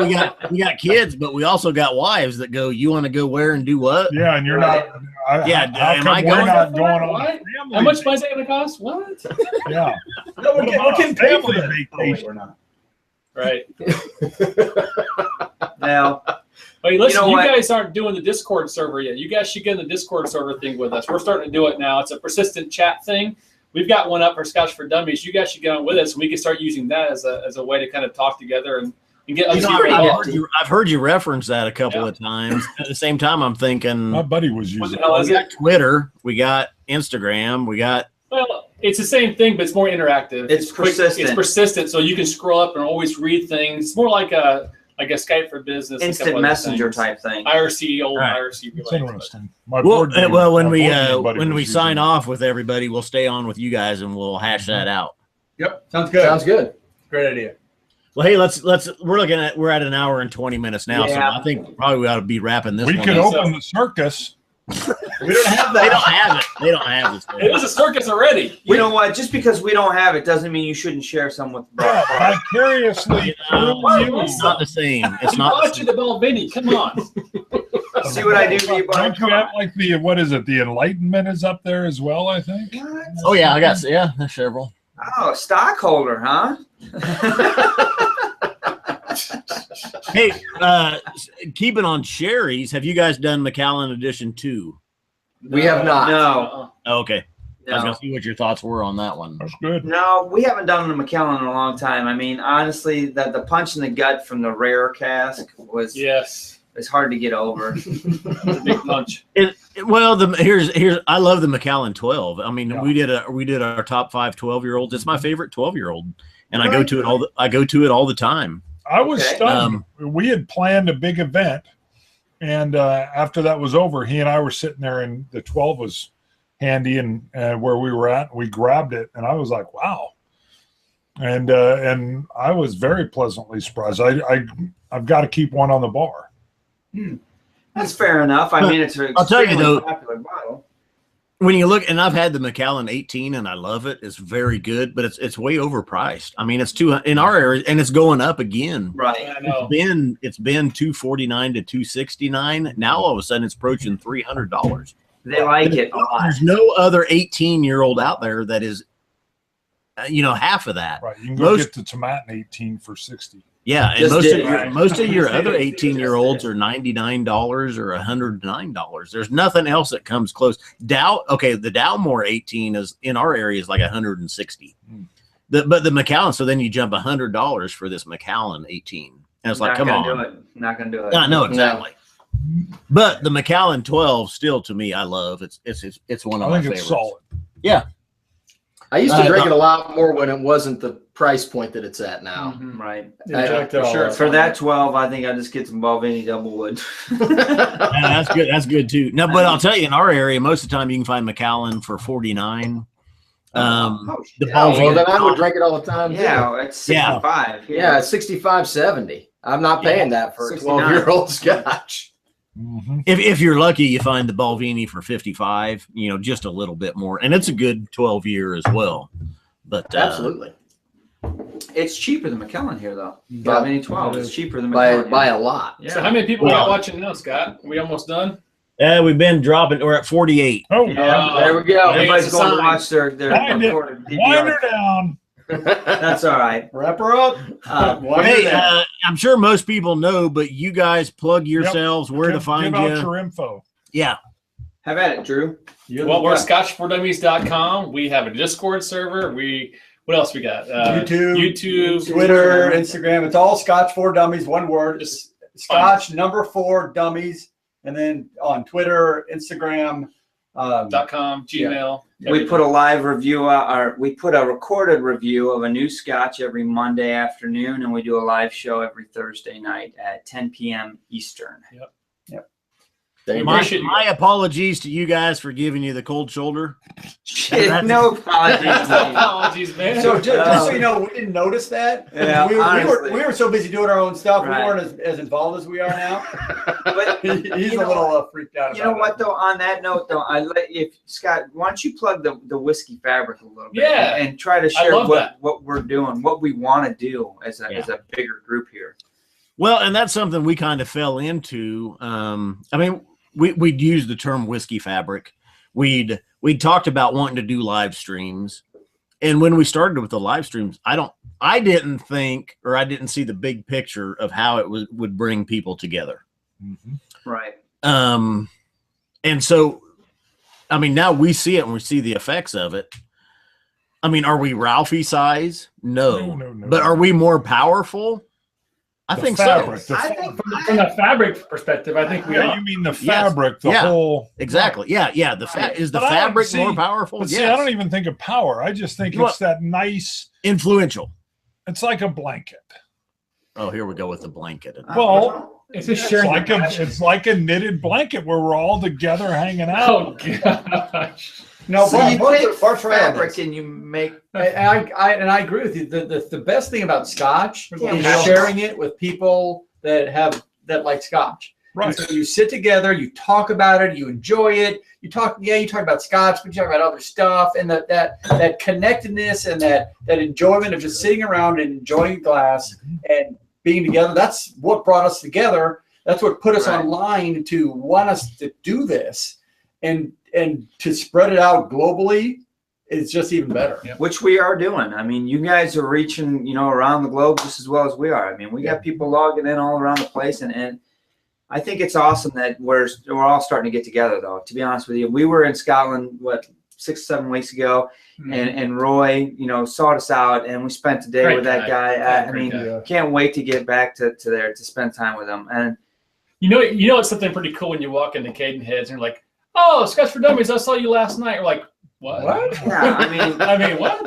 we got kids, but we also got wives that go, you want to go where and do what? Yeah, and you're not. Am I going on? How much is that going to cost? What? Yeah. No, we're getting paid for the vacation. We're not. Right. Now, hey, listen, you guys aren't doing the Discord server yet. You guys should get in the Discord server thing with us. We're starting to do it now. It's a persistent chat thing. We've got one up for Scotch for Dummies. You guys should get on with us, and we can start using that as a way to kind of talk together and get other people. I've heard you reference that a couple of times. At the same time, I'm thinking my buddy was using it. We got Twitter, we got Instagram, we got. Well, it's the same thing, but it's more interactive. It's persistent. It's persistent, so you can scroll up and always read things. It's more like a Skype for Business, instant messenger type thing. IRC, old IRC. It's interesting. Well, when we sign off with everybody, we'll stay on with you guys and we'll hash that out. Yep, sounds good. Sounds good. Great idea. Well, hey, we're at an hour and 20 minutes now, Yeah. so I think probably we ought to be wrapping this We one could up. open the circus. We don't have They that. don't have it. They don't have this. It is a circus already. You know what? Just because we don't have it doesn't mean you shouldn't share some with the bar. Vicariously through you. It's not the same. It's He not the bought same. you the Balvenie. Come on. See what I do for you, Bart? Don't you have like the what is it? The Enlightenment is up there as well, I think. Oh yeah, I got several. Oh, stockholder, huh? Hey, keeping on sherries, have you guys done Macallan Edition 2? We have not. No, Oh, okay. I was no, gonna see what your thoughts were on that one. That's good. no. We haven't done the Macallan in a long time. I mean, honestly, the punch in the gut from the rare cask was Yes. it's hard to get over. It's a big punch. Well, here's I love the Macallan 12. I mean, Yeah. we did our top 5 12-year-olds. It's my favorite 12-year-old, and I go to it all the time. I was Okay. stunned. We had planned a big event, and after that was over, he and I were sitting there, and the 12 was handy and where we were at. We grabbed it, and I was like, "Wow!" And I was very pleasantly surprised. I've got to keep one on the bar. That's fair enough. I mean, it's an I'll tell you, extremely though, popular bottle. When you look, and I've had the Macallan 18, and I love it. It's very good, but it's way overpriced. I mean, it's in our area, and it's going up again. Right. I know. It's been $249 to $269. Now all of a sudden it's approaching $300. They like it a lot. There's no other 18-year-old out there that is, half of that. Right? You can go Most- get the Tomatin 18 for 60. Yeah, and Just did, right. most of your other 18-year-olds are $99 or $109. There's nothing else that comes close. The Dalmore 18 is in our area is like $160. But the Macallan, so then you jump $100 for this Macallan 18. And it's like, Not come gonna on. do it. Not gonna do it. I know exactly. But the Macallan 12 still to me I love. It's one of I my think favorites. it's solid. Yeah. I used to drink it a lot more when it wasn't the price point that it's at now. Mhm, right. For sure. For that 12, I think I just get some Balvenie Doublewood. Yeah, that's good. That's good too. No, but I'll tell you, in our area, most of the time you can find Macallan for $49. The Oh, Balvenie- well, then I would drink it all the time. too. Yeah, it's 65. here. Yeah, it's 65.70. I'm not paying that for a 12-year-old Scotch. Mm-hmm. If you're lucky, you find the Balvenie for 55. Just a little bit more, and it's a good 12-year as well. But Absolutely. It's cheaper than Macallan here, though. Yeah. Balvenie 12 is cheaper than By Macallan. a lot. Yeah. So how many people Well- got watching now, Scott? Are we almost done? we've been dropping. We're at 48. Oh, Yeah. There we go. Everybody's It's a going to sign. watch their Wind it. recorded wind her DVR. down. That's all right. Wrap her up. Wind her Hey, down. I'm sure most people know, but you guys plug yourselves where to find give out you. your info. Yeah. Have at it, Drew. Well, we're ScotchForDummies.com. We have a Discord server. What else we got? YouTube. Twitter, Instagram. It's all Scotch 4 Dummies. One word. Just Scotch number 4 Dummies. And then on Twitter, Instagram. .com, Gmail. We put a live review we put a recorded review of a new Scotch every Monday afternoon, and we do a live show every Thursday night at 10 p.m. Eastern. My apologies to you guys for giving you the cold shoulder. No apologies. Apologies, man. So just so you know, we didn't notice that. Yeah, honestly. we were so busy doing our own stuff. Right. We weren't as involved as we are now. But He's You a know little freaked out. you know about what it. though? On that note, though, Scott, why don't you plug the whiskey fabric a little bit? Yeah. and try to I share love that. what we're doing, what we want to do as a bigger group here. Well, and that's something we kind of fell into. We'd use the term whiskey fabric. We'd talked about wanting to do live streams. And when we started with the live streams, I didn't think, or I didn't see the big picture of how it would bring people together. Mm-hmm. Right. And so, now we see it and we see the effects of it. Are we Ralphie size? No. No. But are we more powerful? I think fabric, so. I think From the fabric perspective, I think we Yeah, are. you mean the fabric, the Yeah. whole. Exactly. Yeah. Is the But I don't fabric see- more powerful? But Yes. see, I don't even think of power. I just think Well- it's that nice. Influential. It's like a blanket. Oh, here we go with the blanket. Well, It's just it's sharing. like a knitted blanket where we're all together hanging out. Oh gosh. No, So you take Bart's right on fabric this. and you make. And I agree with you. The best thing about Scotch Yeah. is sharing it with people that like Scotch. Right. And so you sit together, you talk about it, you enjoy it. You talk about Scotch, but you talk about other stuff, and that connectedness and that enjoyment of just sitting around and enjoying a glass and being together. That's what brought us together. That's what put us online to want us to do this, and to spread it out globally. It's just even better. Yep. Which we are doing. I mean, you guys are reaching, around the globe just as well as we are. I mean, we got people logging in all around the place, and I think it's awesome that we're all starting to get together, though. To be honest with you, we were in Scotland 6-7 weeks ago, and Roy, sought us out, and we spent a day Great with that guy. I Great mean, guy. can't wait to get back to there to spend time with him. And It's something pretty cool when you walk into Cadenheads and you're like, "Oh, Scotch for Dummies! I saw you last night." You're like, "What?" yeah, I mean, What?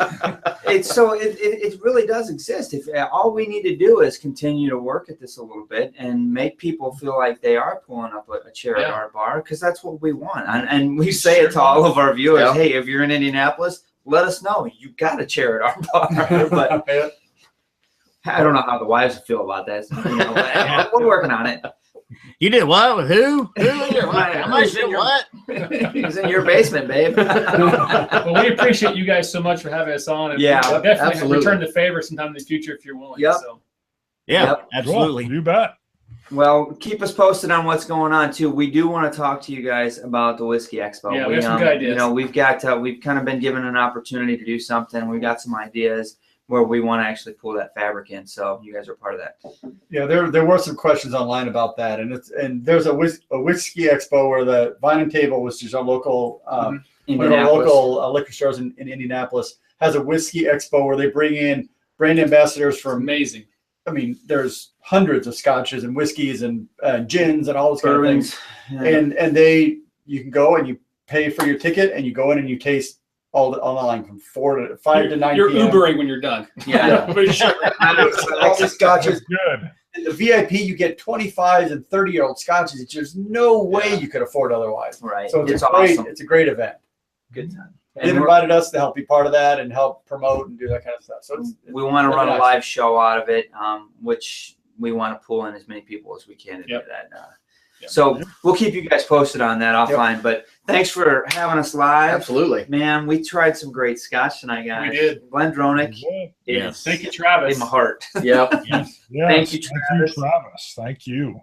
it really does exist. If all we need to do is continue to work at this a little bit and make people feel like they are pulling up a chair at our bar, because that's what we want. And we say it to all of our viewers: Yeah. Hey, if you're in Indianapolis, let us know. You got a chair at our bar. But I don't know how the wives feel about that. But we're working on it. You did what with who? I might say what? It's in your basement, babe. Well, we appreciate you guys so much for having us on. And Yeah, we'll definitely absolutely. return the favor sometime in the future if you're willing. Yep. So. Yeah, Yep. absolutely. Cool. You bet. Well, keep us posted on what's going on too. We do want to talk to you guys about the Whiskey Expo. Yeah, we have some good ideas. We've kind of been given an opportunity to do something. We've got some ideas where we want to actually pull that fabric in. So you guys are part of that. Yeah, there were some questions online about that, and there's a whiskey expo where the Vine and Table, which is our local one of our Indianapolis. local liquor stores in Indianapolis, has a whiskey expo where they bring in brand ambassadors from. Amazing. I mean, there's hundreds of scotches and whiskeys and gins and all those kind of things, Bourbons. Yeah. and you can go and you pay for your ticket and you go in and you taste all the line from 5 to 9 You're p.m. Ubering when you're done. Yeah. For sure. all the scotches. Good. In the VIP, you get 25 and 30-year-old scotches that there's no way you could afford otherwise. Right. So It's awesome. awesome. It's a great event. Good time. They've And invited us to help be part of that and help promote and do that kind of stuff. So we want to really run a nice. live show out of it, which we want to pull in as many people as we can to Yep. do that. Yep. So we'll keep you guys posted on that offline. But thanks for having us live. Absolutely. Man, we tried some great scotch tonight, guys. We did. Glendronach Yes. is Thank you, Travis. in my heart. Yep. Yes. Yes. Thank you, Thank Travis. you, Travis. Thank you.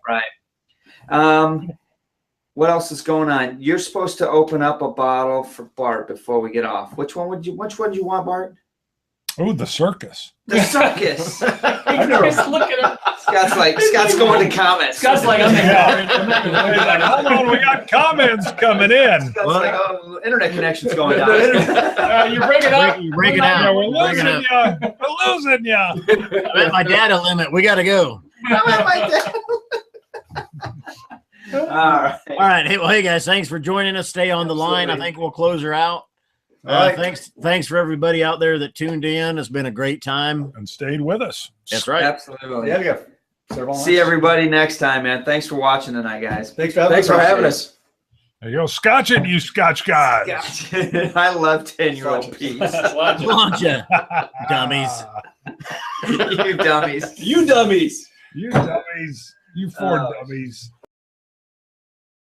What else is going on? You're supposed to open up a bottle for Bart before we get off. Which one do you want, Bart? Oh, the circus. The circus. Just look at him. Scott's going to comments. Scott's like, I'm not gonna Hey, like, hold on, we got comments coming in. Scott's like, oh, internet connection's going down. you bring it up. Bring it Yeah, out. we're Bring it losing up. you. We're losing you. I'm at my data limit. We got to go. All right. All right. Hey guys, thanks for joining us. Stay on the line. I think we'll close her out. All right. Thanks for everybody out there that tuned in. It's been a great time. And stayed with us. That's right. Absolutely. Yeah, we got several See everybody next time, man. Thanks for watching tonight, guys. Thanks for having Thanks us. for having us. There you go. Scotch it, you Scotch guys. I love 10-year-old Pete. Launch ya, dummies. You dummies. You dummies. You dummies. You four Oh. dummies.